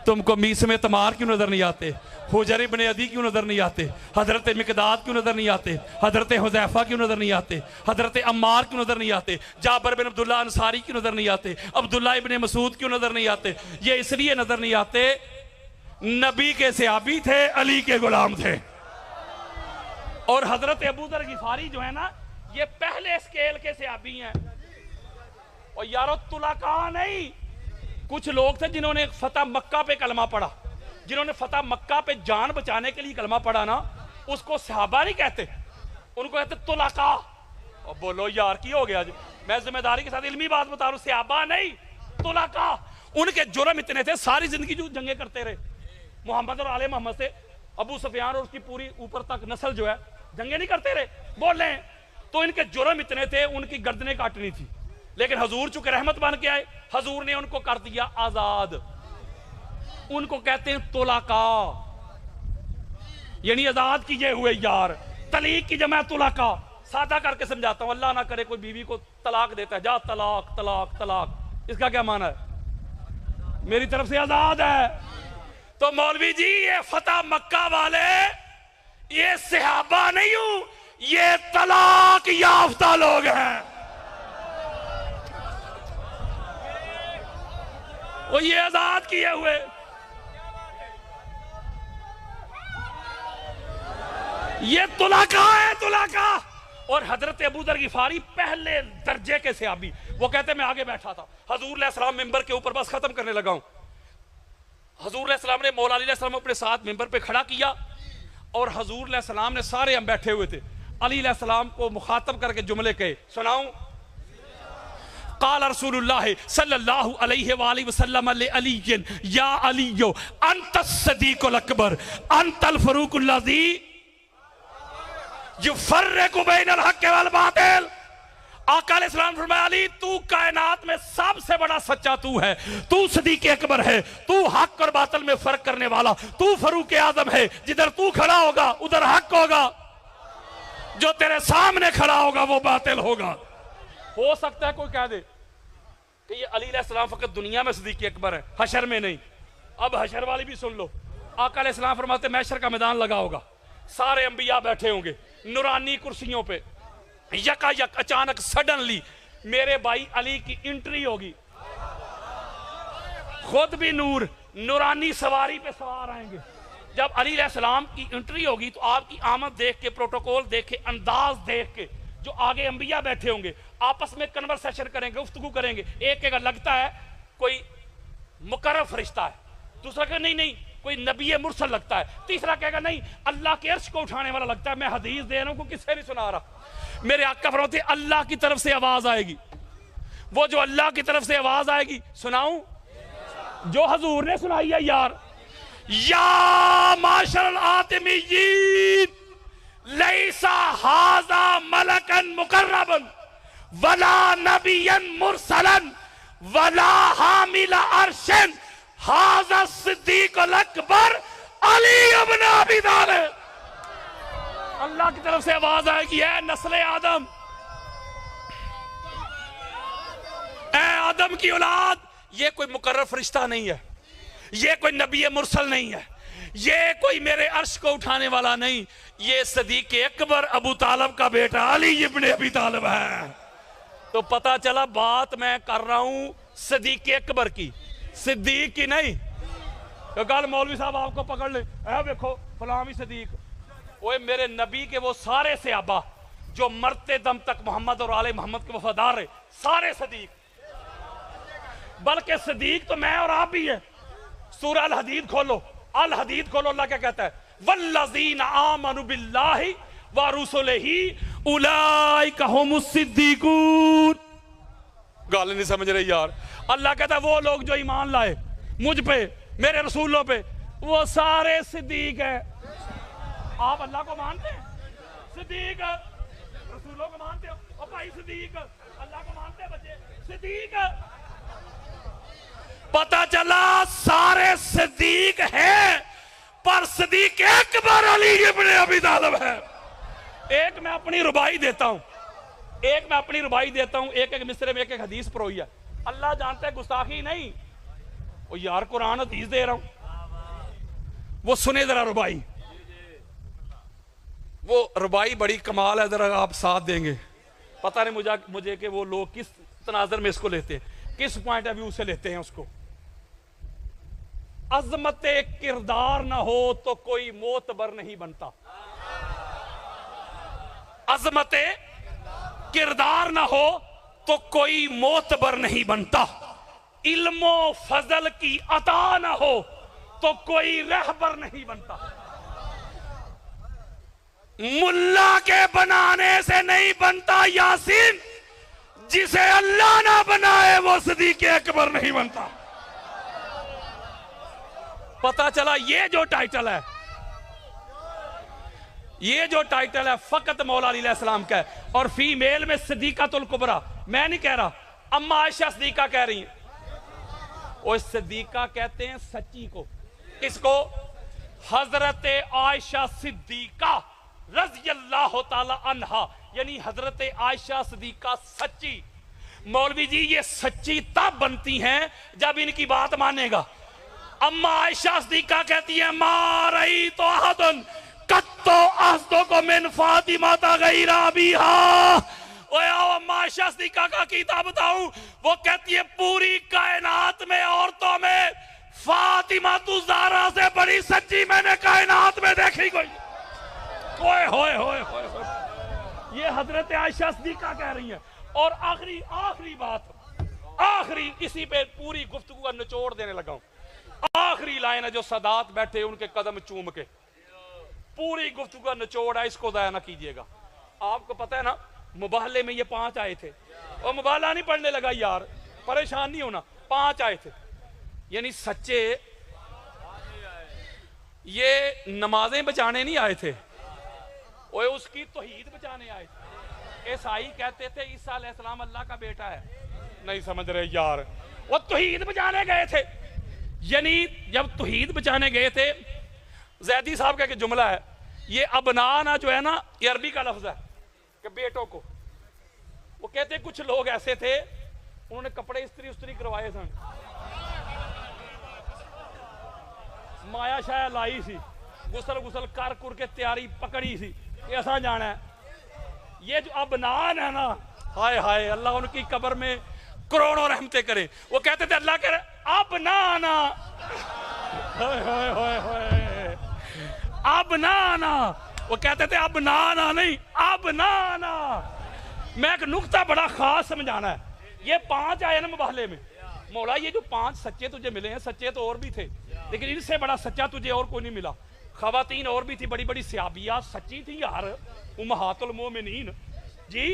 तुमको मीसम तमार क्यों नजर नहीं आते? हुजर इब्ने अदी क्यों नजर नहीं आते? हजरत मिकदाद क्यों नजर नहीं आते? हजरत हुज़ैफा क्यों नजर नहीं आते? हजरत अम्मार क्यों नजर नहीं आते? जाबर बिन अब्दुल्ला अंसारी क्यों नजर नहीं आते? अब्दुल्ला इब्ने मसूद क्यों नजर नहीं आते? ये इसलिए नजर नहीं आते, नबी के सहाबी थे, अली के गुलाम थे। और हजरत अबू दर गिफारी जो है ना, ये पहले स्केल के सहाबी हैं। और यारो तुलाका नहीं, कुछ लोग थे जिन्होंने फतह मक्का पे कलमा पढ़ा, जिन्होंने फतह मक्का पे जान बचाने के लिए कलमा पढ़ा ना, उसको सहाबा नहीं कहते, उनको कहते तुलाका। और बोलो यार की हो गया, मैं जिम्मेदारी के साथ इल्मी बात बता रहा हूं, सहाबा नहीं तुलाका। उनके जुर्म इतने थे, सारी जिंदगी जो जंगे करते रहे, मोहम्मद और आले मोहम्मद से अबू सुफियान और उसकी पूरी ऊपर तक नस्ल जो है जंगे नहीं करते रहे, बोल रहे हैं। तो इनके जुर्म इतने थे, उनकी गर्दनें काटनी थी। लेकिन हजूर चूंकि रहमत बन के आए, हजूर ने उनको कर दिया आजाद। उनको कहते हैं तुलाका, यानी आजाद किए हुए यार। तलीक की जमा तुलाका, सादा करके समझाता हूं, अल्लाह ना करे कोई बीवी को तलाक देता है, जा तलाक तलाक तलाक, इसका क्या माना है? मेरी तरफ से आजाद है। तो मौलवी जी ये फतह मक्का वाले ये सहाबा नहीं हूं, ये तलाक याफ्ता लोग हैं। वो ये आजाद किए हुए, ये तुलाका है, तुलाका। और हजरत अबू दर गिफारी पहले दर्जे के सहाबी, वो कहते मैं आगे बैठा था, हजूर अलैहि सलाम मिंबर के ऊपर, बस खत्म करने लगा हूं। हजूर अलैहि सलाम ने मौला अली अलैहि सलाम अपने साथ मिंबर पे खड़ा किया और हजूर अलैहि सलाम ने, सारे हम बैठे हुए थे, अली अलैहि सलाम को मुखातब करके जुमले कहे, सुनाऊं? क़ाल रसूलुल्लाह सल्लल्लाहु अलैहि वसल्लम अली या अलियो अंतस सदीकुल अकबर अंतल फरूकुल लज़ी युफ़र्रिक़ु बैनल हक़्क़ि वल बातिल। आका अलैहिस्सलाम फरमाया, अली तू कायनात में सबसे बड़ा सच्चा तू है, तू सदीक़ अकबर है, तू हक और बातिल में फर्क करने वाला, तू फरूक आजम है। जिधर तू खड़ा होगा उधर हक होगा, जो तेरे सामने खड़ा होगा वो बातिल होगा। हो सकता है कोई कह दे कि ये अली अलैहिस्सलाम फकत दुनिया में सदीक़ अकबर है, हशर में नहीं। अब हशर वाली भी सुन लो। आका अलैहिस्सलाम फरमाते महशर का मैदान लगा होगा, सारे अंबिया बैठे होंगे नूरानी कुर्सियों पे, यकायक अचानक सडनली मेरे भाई अली की एंट्री होगी, खुद भी नूर नूरानी सवारी पे सवार आएंगे। जब अली अलैहिस्सलाम की एंट्री होगी तो आपकी आमद देख के, प्रोटोकॉल देख के, अंदाज देख के, जो आगे अंबिया बैठे होंगे आपस में कन्वर्सेशन करेंगे, गुफ्तगू करेंगे। एक एक लगता है कोई मुकर्रब फरिश्ता है, दूसरा कहेगा नहीं नहीं कोई नबी मुरसल लगता है, तीसरा कहेगा नहीं अल्लाह के अर्श को उठाने वाला लगता है। मैं हदीस दे रहा हूं, को किससे नहीं सुना रहा। मेरे आका फरमाते अल्लाह की तरफ से आवाज आएगी, वो जो अल्लाह की तरफ से आवाज आएगी, सुनाऊं? जो हजूर ने सुनाई है यार, या माशरल आतिमीयीन लैसा हाजा मलकन मुकर्रबन वला नबियन मुरसलन वला हामिल अर्शन हाजा सिद्दीकुल अकबर अली इब्न अबी तालिब। अल्लाह की तरफ से आवाज आएगी, है नस्ल आदम, ए आदम की औलाद, ये कोई मुकर्रर फरिश्ता नहीं है, ये कोई नबी मुरसल नहीं है, ये कोई मेरे अर्श को उठाने वाला नहीं, ये सदीक अकबर अबू तालिब का बेटा अली इब्न अबी तालिब है। तो पता चला बात मैं कर रहा हूं सदीक अकबर की, सिद्दीक की नहीं। तो कल मौलवी साहब आपको पकड़ ले, देखो फलामी सदीक, ओए मेरे नबी के वो सारे सहाबा जो मरते दम तक मोहम्मद और आले मोहम्मद के वफादार है, सारे सदीक। बल्कि सदीक तो मैं और आप भी है। सूरह अल हदीद खोलो, अल हदीद खोलो, अल्लाह क्या कहता है, वल्लज़ीना आमनु बिल्लाहि व रुसुलिही उलाइका हुमुस सिद्दीकून। गाल नहीं समझ रहे यार। अल्लाह कहता है वो लोग जो ईमान लाए मुझ पे, मेरे रसूलों पे, वो सारे सिद्दीक है। आप अल्लाह को मानते हैं? सिद्दीक रसूलों को मानते हो? और भाई सिद्दीक अल्लाह को मानते हैं बच्चे? सिद्दीक। पता चला सारे सिद्दीक हैं, पर सिद्दीक अकबर अली इब्न अबी तालिब है। एक मैं अपनी रुबाई देता हूं, एक एक मिसरे में एक एक हदीस परोई है। अल्लाह जानते हैं गुस्ताखी नहीं, वो यार कुरान हदीस दे रहा हूं, वो सुने जरा रुबाई, वो रुबाई बड़ी कमाल है, जरा आप साथ देंगे। पता नहीं मुझे कि वो लोग किस तनाजर में इसको लेते हैं, किस पॉइंट ऑफ व्यू से लेते हैं उसको। अजमत किरदार ना हो तो कोई मोतबर नहीं बनता, अजमत किरदार ना हो तो कोई मोतबर नहीं बनता, इल्मो फजल की अता ना हो तो कोई रहबर नहीं बनता, मुल्ला के बनाने से नहीं बनता यासीन, जिसे अल्लाह ना बनाए वो सिद्दीक अकबर नहीं बनता। पता चला ये जो टाइटल है, ये जो टाइटल है फकत मौला अली अलैहिस्सलाम का है। और फीमेल में सिद्दीकातुल कुबरा, मैं नहीं कह रहा, अम्मा आयशा सिद्दीका कह रही है। और सिद्दीका कहते हैं सच्ची को, इसको हजरत आयशा सिद्दीका रज़ियल्लाहु ताला अन्हा, यानी हजरत आयशा सिद्दीका सच्ची। मौलवी जी ये सच्ची तब बनती हैं जब इनकी बात मानेगा। अम्मा आयशा सिद्दीका कहती है मारई तो आहदन कत्तो आस्तो को मिन फातिमा ता गैरा बिहा। ओए आओ अम्मा आयशा सिद्दीका का कीता बताऊं, वो कहती है पूरी कायनात में औरतों में फातिमा तु ज़हरा से बड़ी सच्ची मैंने कायनात में देखी कोई। ओए होए होए होए होए, ये हजरत आयशा सिद्दीका कह रही है। और आखिरी बात, आखिरी इसी पे पूरी गुफ्तगू का निचोड़ देने लगा हूं। आखिरी लाइन है जो सादात बैठे उनके कदम चूम के, पूरी गुफ्तगू का निचोड़ है, इसको ज़ाया ना कीजिएगा। आपको पता है ना मुबाहले में ये 5 आए थे, और मुबाहला नहीं पढ़ने लगा यार, परेशान नहीं होना, 5 आए थे। यानी सच्चे ये नमाजें बचाने नहीं आए थे, ओए उसकी तौहीद बचाने आए थे। ईसाई कहते थे ईसा अलैहिस्सलाम अल्लाह का बेटा है, नहीं समझ रहे यार, वो तौहीद बचाने गए थे। यानी जब तौहीद बचाने गए थे, जैदी साहब का एक जुमला है, ये अबनाना जो है ना ये अरबी का लफ्ज है कि बेटों को। वो कहते कुछ लोग ऐसे थे उन्होंने कपड़े इस्त्री उस्त्री करवाए सन, माया शाया लाई सी, गुसल कर कुर के तैयारी पकड़ी सी कि ऐसा जाना है। ये जो अबनान है ना, हाय हाय अल्लाह उनकी कब्र में करोड़ों रहमतें करे। वो कहते थे अल्लाह कह रहे अब ना आना, अब ना आना। वो कहते थे अब ना आना नहीं, अब ना आना। मैं एक नुक्ता बड़ा खास समझाना है। ये 5 आए ना मुबाहले में, मौला ये जो 5 सच्चे तुझे मिले हैं, सच्चे तो और भी थे लेकिन इनसे बड़ा सच्चा तुझे और कोई नहीं मिला। खवातीन और भी थी, बड़ी बड़ी सियाबिया सच्ची थी यार, उम्महातुल मोमिनीन जी,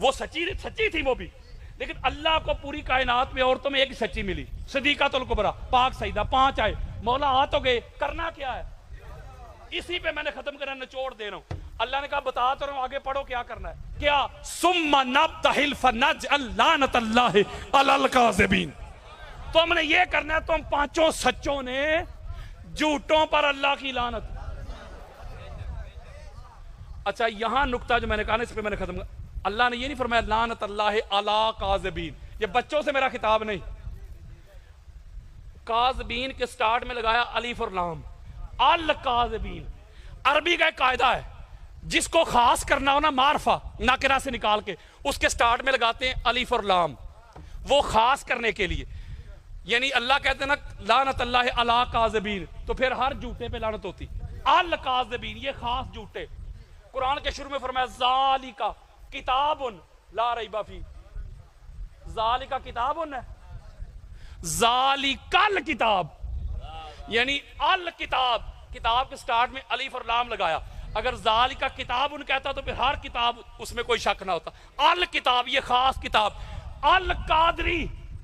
वो सच्ची थी वो भी। लेकिन अल्लाह को पूरी कायनात में औरतों में एक ही सच्ची मिली, सिद्दीकातुल कुबरा, पाक सईदा। 5 आए, मौला आ तो गए, करना क्या है? इसी पे मैंने खत्म करना, निचोड़ दे रहा हूं। अल्लाह ने कहा बता तो रहा हूं, आगे पढ़ो क्या करना है। क्या सुम्मा नब्तहिल फनजअल लानतल्लाहि अलल काज़िबीन। तो हमने ये करना है, तुम 5 सच्चों ने झूठों पर अल्लाह की लानत। अच्छा यहां नुक्ता जो मैंने कहा ना, इस पे मैंने खत्म कर। अल्लाह ने ये नहीं फरमाया लानत अल्लाह अला काज़िबीन, ये बच्चों से मेरा खिताब नहीं। काज़िबीन के स्टार्ट में लगाया अलिफ और लाम, अल काज़िबीन। अरबी का एक कायदा है, जिसको खास करना हो ना मारफा नाकिरा से निकाल के उसके स्टार्ट में लगाते हैं अलिफ और लाम, वो खास करने के लिए। यानी अल्लाह कहते हैं ना लानत अल्लाह अला काज़िबीन, तो फिर हर झूठे पे लानत होती। अल काज़िबीन ये खास झूठे। कुरान के शुरू में फरमाया ज़ालिका किताबुन ला रैबा फी, ज़ालिका किताबुन है, ज़ालिकल किताब, यानी अल किताब, किताब के स्टार्ट में अलिफ और लाम लगाया। अगर ज़ालिका किताब उन कहता तो फिर हर किताब उसमें कोई शक ना होता। अल किताब ये खास किताब, अल कादरी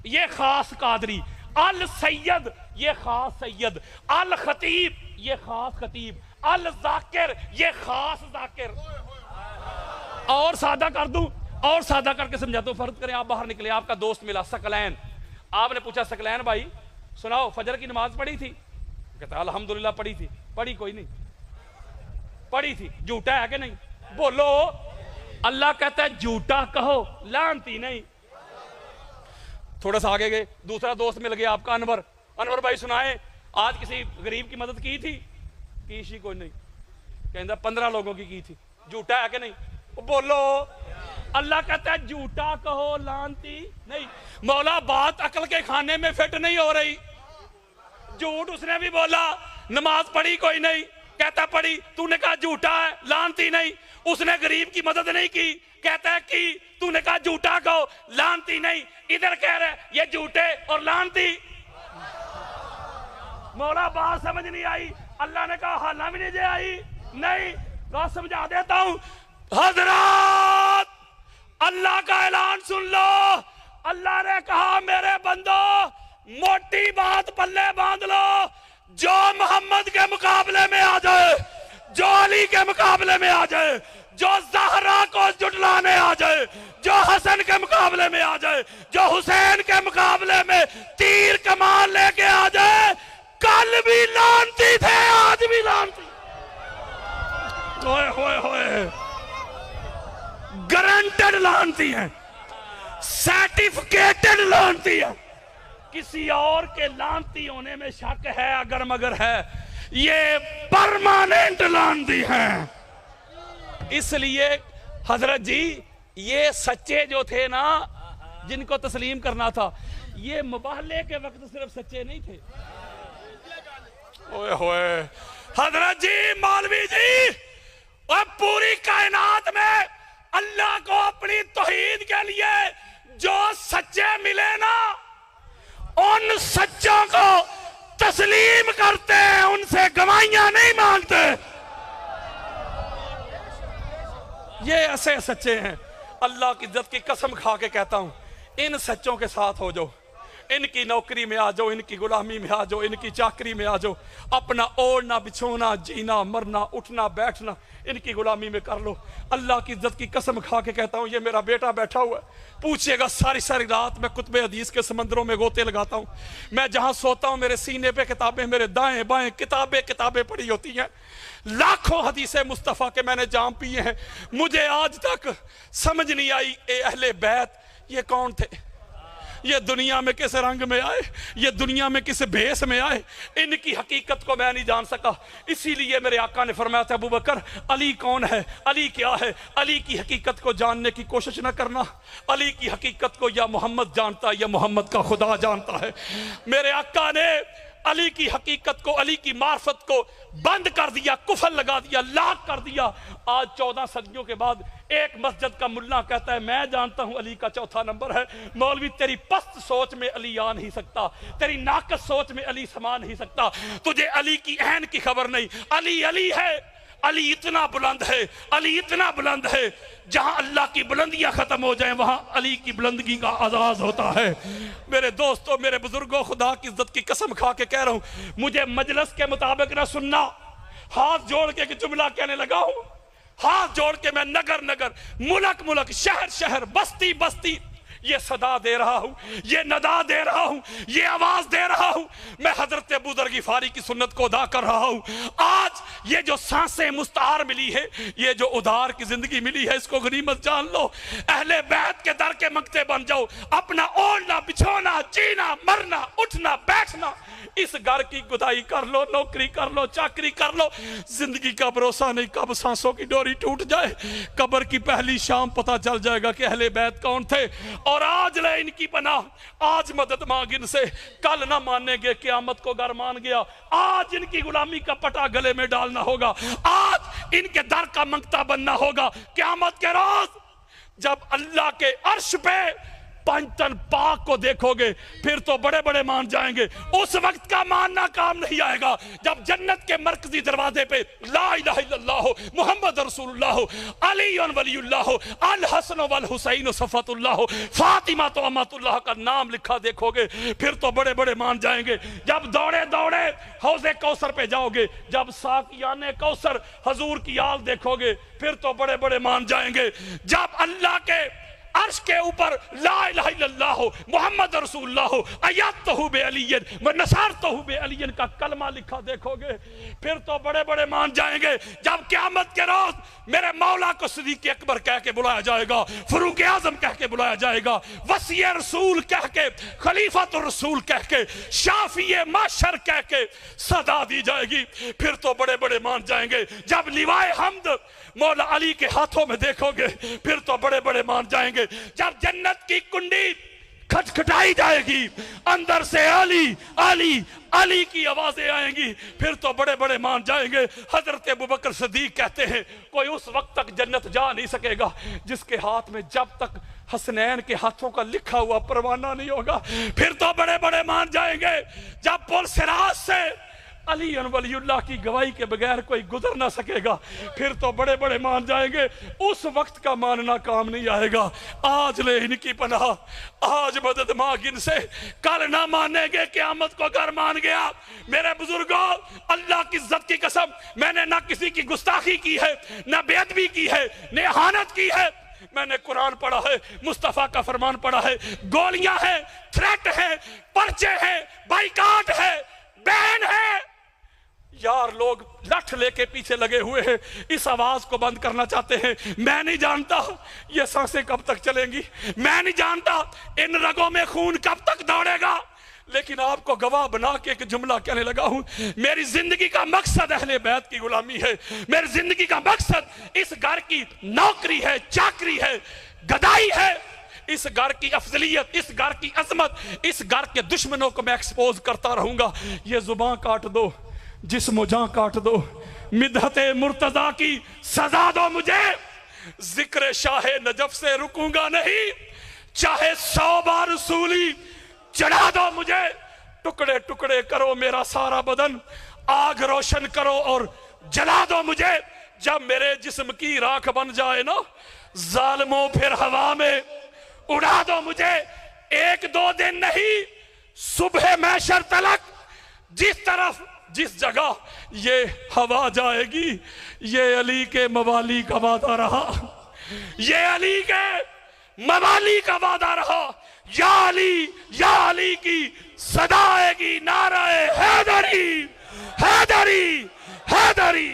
ये खास कादरी, अल सैयद ये खास सैयद, अल खतीब ये खास खतीब, अल जाकिर ये खास जाकिर। और सादा कर दूं, और सादा करके समझा दो। फर्ज करें आप बाहर निकले, आपका दोस्त मिला सकलैन, आपने पूछा सकलैन भाई सुनाओ फजर की नमाज पढ़ी थी? कहता अल्हम्दुलिल्लाह पढ़ी थी। पढ़ी कोई नहीं, पढ़ी थी, झूठा है कि नहीं? बोलो। अल्लाह कहता है झूठा कहो, लानती नहीं। थोड़ा सा आगे गए, दूसरा दोस्त मिल गया आपका अनवर, अनवर भाई सुनाए आज किसी गरीब की मदद की थी? की कोई नहीं। कहता 15 लोगों की थी। झूठा है कि नहीं? बोलो। अल्लाह कहता है झूठा कहो, लानती नहीं। मौला बात अकल के खाने में फिट नहीं हो रही। झूठ उसने भी बोला, नमाज पढ़ी कोई नहीं, कहता पढ़ी, तूने कहा झूठा है, लानती नहीं। उसने गरीब की मदद नहीं की, कहता है की, तूने कहा झूठा कहो, लानती नहीं। इधर कह रहे ये झूठे और लानती। मौला बात समझ नहीं आई। अल्लाह ने कहा हाला भी नहीं आई। नहीं, बात समझा देता हूं। हजरत अल्लाह का ऐलान सुन लो। अल्लाह ने कहा मेरे बंदो मोटी बात पल्ले बांध लो, जो मोहम्मद के मुकाबले में आ जाए, जो अली के मुकाबले में आ जाए, जो ज़हरा को जुटलाने आ जाए, जो हसन के मुकाबले में आ जाए, जो हुसैन के मुकाबले में तीर कमान लेके आ जाए, कल भी लानती थे आज भी लानती। होए होए होए, गारंटेड लानती हैं। सर्टिफिकेटेड लानती है। किसी और के लानती होने में शक है अगर मगर है, ये परमानेंट लानती है। इसलिए हजरत जी ये सच्चे जो थे ना, जिनको तस्लीम करना था, ये मुबाहले के वक्त सिर्फ सच्चे नहीं थे। ओए होए हजरत जी, मौलवी जी, और पूरी कायनात में अल्लाह को अपनी तौहीद के लिए जो सच्चे मिले ना, उन सच्चों को तस्लीम करते हैं, उनसे गवाहियां नहीं मांगते। ये ऐसे सच्चे हैं। अल्लाह की इज्जत की कसम खा के कहता हूं, इन सच्चों के साथ हो जाओ, इनकी नौकरी में आ जाओ, इनकी गुलामी में आ जाओ, इनकी चाकरी में आ जाओ, अपना ओढ़ना बिछोना, जीना मरना, उठना बैठना इनकी गुलामी में कर लो। अल्लाह की इज्जत की कसम खा के कहता हूं, ये मेरा बेटा बैठा हुआ है, पूछिएगा सारी सारी रात मैं कुतुब हदीस के समंदरों में गोते लगाता हूं। मैं जहां सोता हूं मेरे सीने पे किताबें, मेरे दाएं बाएं किताबें किताबें पड़ी होती हैं। लाखों हदीसें मुस्तफ़ा के मैंने जाम पिए हैं। मुझे आज तक समझ नहीं आई ए अहले बैत ये कौन थे, ये दुनिया में किस रंग में आए, ये दुनिया में किस भेष में आए, इनकी हकीकत को मैं नहीं जान सका। इसीलिए मेरे आका ने फरमाया था, अबू बकर अली कौन है, अली क्या है, अली की हकीकत को जानने की कोशिश ना करना। अली की हकीकत को या मोहम्मद जानता है या मोहम्मद का खुदा जानता है। मेरे आका ने अली की हकीकत को, अली की मार्फत को बंद कर दिया, कुफल लगा दिया, लाख कर दिया। आज 14 सदियों के बाद एक मस्जिद का मुल्ला कहता है मैं जानता हूं अली का चौथा नंबर है। मौलवी तेरी पस्त सोच में अली आ नहीं सकता, तेरी नाकस सोच में अली समा नहीं सकता, तुझे अली की ऐन की खबर नहीं। अली अली है, अली इतना बुलंद है, अली इतना बुलंद है, जहां अल्लाह की बुलंदियां खत्म हो जाएं वहां अली की बुलंदगी का आजाद होता है। मेरे दोस्तों, मेरे बुजुर्गों, खुदा की इज्जत की कसम खा के कह रहा हूं, मुझे मजलिस के मुताबिक ना सुनना। हाथ जोड़ के जुमला कहने लगा हूं, हाथ जोड़ के मैं नगर नगर, मुलक मुलक, शहर शहर, बस्ती बस्ती ये सदा दे रहा हूं, ये नदा दे रहा हूं, ये आवाज दे रहा हूं। मैं हजरत अबू दर गिफारी की सुन्नत को अदा कर रहा हूं। आज ये जो सांसें मुस्तार मिली है, ये जो उधार की जिंदगी मिली है, इसको गनीमत जान लो। अहले बैत के दर के मंगते बन जाओ, अपना ओढ़ना बिछोना, जीना मरना, उठना बैठना, इस घर की गुदाई कर लो, नौकरी कर लो, चाकरी कर लो। जिंदगी का भरोसा नहीं, कब सांसों की डोरी टूट जाए। कब्र की पहली शाम पता चल जाएगा कि अहले बैत कौन थे। और आज ले इनकी पनाह, आज मदद मांग इनसे, कल ना मानेंगे क़यामत को घर मान गया। आज इनकी गुलामी का पटा गले में डालना होगा, आज इनके दर का मंगता बनना होगा। क़यामत के रोज जब अल्लाह के अर्श पे पंचतन पाक को देखोगे, फिर तो बड़े बड़े मान जाएंगे। उस वक्त का मानना काम नहीं आएगा जब जन्नत के मरकजी दरवाजे पे ला इलाहा इल्लल्लाह मुहम्मद रसूलुल्लाह अली वलीउल्लाह अल हसन वल हुसैन सफतुल्लाह फातिमा तो अमातुल्लाह का नाम लिखा देखोगे, फिर तो बड़े बड़े मान जाएंगे। जब दौड़े दौड़े हौज़े कौसर पे जाओगे, जब साकियाने कौसर हजूर की आल देखोगे, फिर तो बड़े बड़े मान जाएंगे। जब अल्लाह के अर्श के ऊपर ला इलाहा इल्लल्लाह मुहम्मद रसूलुल्लाह अय्यतहु बि अलिय्यन व नसरतहु बि अलिय्यन का कलमा लिखा देखोगे, फिर तो बड़े बड़े मान जाएंगे। जब क़यामत के रोज मेरे मौला को सिद्दीक़ अकबर कह के बुलाया जाएगा, फारूक आज़म कह के बुलाया जाएगा, वसी रसूल कह के, खलीफातुर रसूल कह के, शाफिए माशर कह के सदा दी जाएगी, फिर तो बड़े बड़े मान जाएंगे। जब लिवाए हम्द मौला अली के हाथों में देखोगे, फिर तो बड़े बड़े मान जाएंगे। जब जन्नत की कुंडी खटखटाई जाएगी, अंदर से अली अली अली की आवाजें आएंगी, फिर तो बड़े बड़े मान जाएंगे। हजरत अबू बकर सिद्दीक कहते हैं, कोई उस वक्त तक जन्नत जा नहीं सकेगा जिसके हाथ में जब तक हसनैन के हाथों का लिखा हुआ परवाना नहीं होगा। फिर तो बड़े बड़े मान जाएंगे। जब पुल सिराज से अली वलीउल्लाह की गवाही के बगैर कोई गुजर ना सकेगा, फिर तो बड़े बड़े मान जाएंगे। उस वक्त का मानना काम नहीं आएगा। आज ले इनकी पनाह, आज मदद मांग इनसे, कल ना मानेंगे क़यामत को घर मान गया। मेरे बुजुर्गों, अल्लाह की इज्जत की कसम, मैंने ना किसी की गुस्ताखी की है, ना बेअदबी की है, ना इहानत की है। मैंने कुरान पढ़ा है, मुस्तफा का फरमान पढ़ा है। गोलियां हैं, थ्रेट है, पर्चे हैं, बाइकाट है, बैन है, यार लोग लठ लेके पीछे लगे हुए हैं, इस आवाज को बंद करना चाहते हैं। मैं नहीं जानता ये सांसें कब तक चलेंगी, मैं नहीं जानता इन रगों में खून कब तक दौड़ेगा, लेकिन आपको गवाह बना के एक जुमला कहने लगा हूं। मेरी जिंदगी का मकसद अहले बैत की गुलामी है, मेरी जिंदगी का मकसद इस घर की नौकरी है, चाकरी है, गदाई है, इस घर की अफजलियत, इस घर की अजमत, इस घर के दुश्मनों को मैं एक्सपोज करता रहूंगा। ये जुबान काट दो, जिस्म जान काट दो, मिदहते मुर्तजा की सजा दो मुझे, जिक्र शाहे नजफ से रुकूंगा नहीं, चाहे 100 बार रसूली चढ़ा दो मुझे, टुकड़े टुकड़े करो मेरा सारा बदन, आग रोशन करो और जला दो मुझे। जब मेरे जिस्म की राख बन जाए ना जालिमों, फिर हवा में उड़ा दो मुझे। 1-2 दिन नहीं, सुबह महशर तलक जिस तरफ जिस जगह ये हवा जाएगी, ये अली के मवाली का वादा रहा, ये अली के मवाली का वादा रहा। या अली की सदा आएगी, नाराए हैदरी हैदरी हैदरी।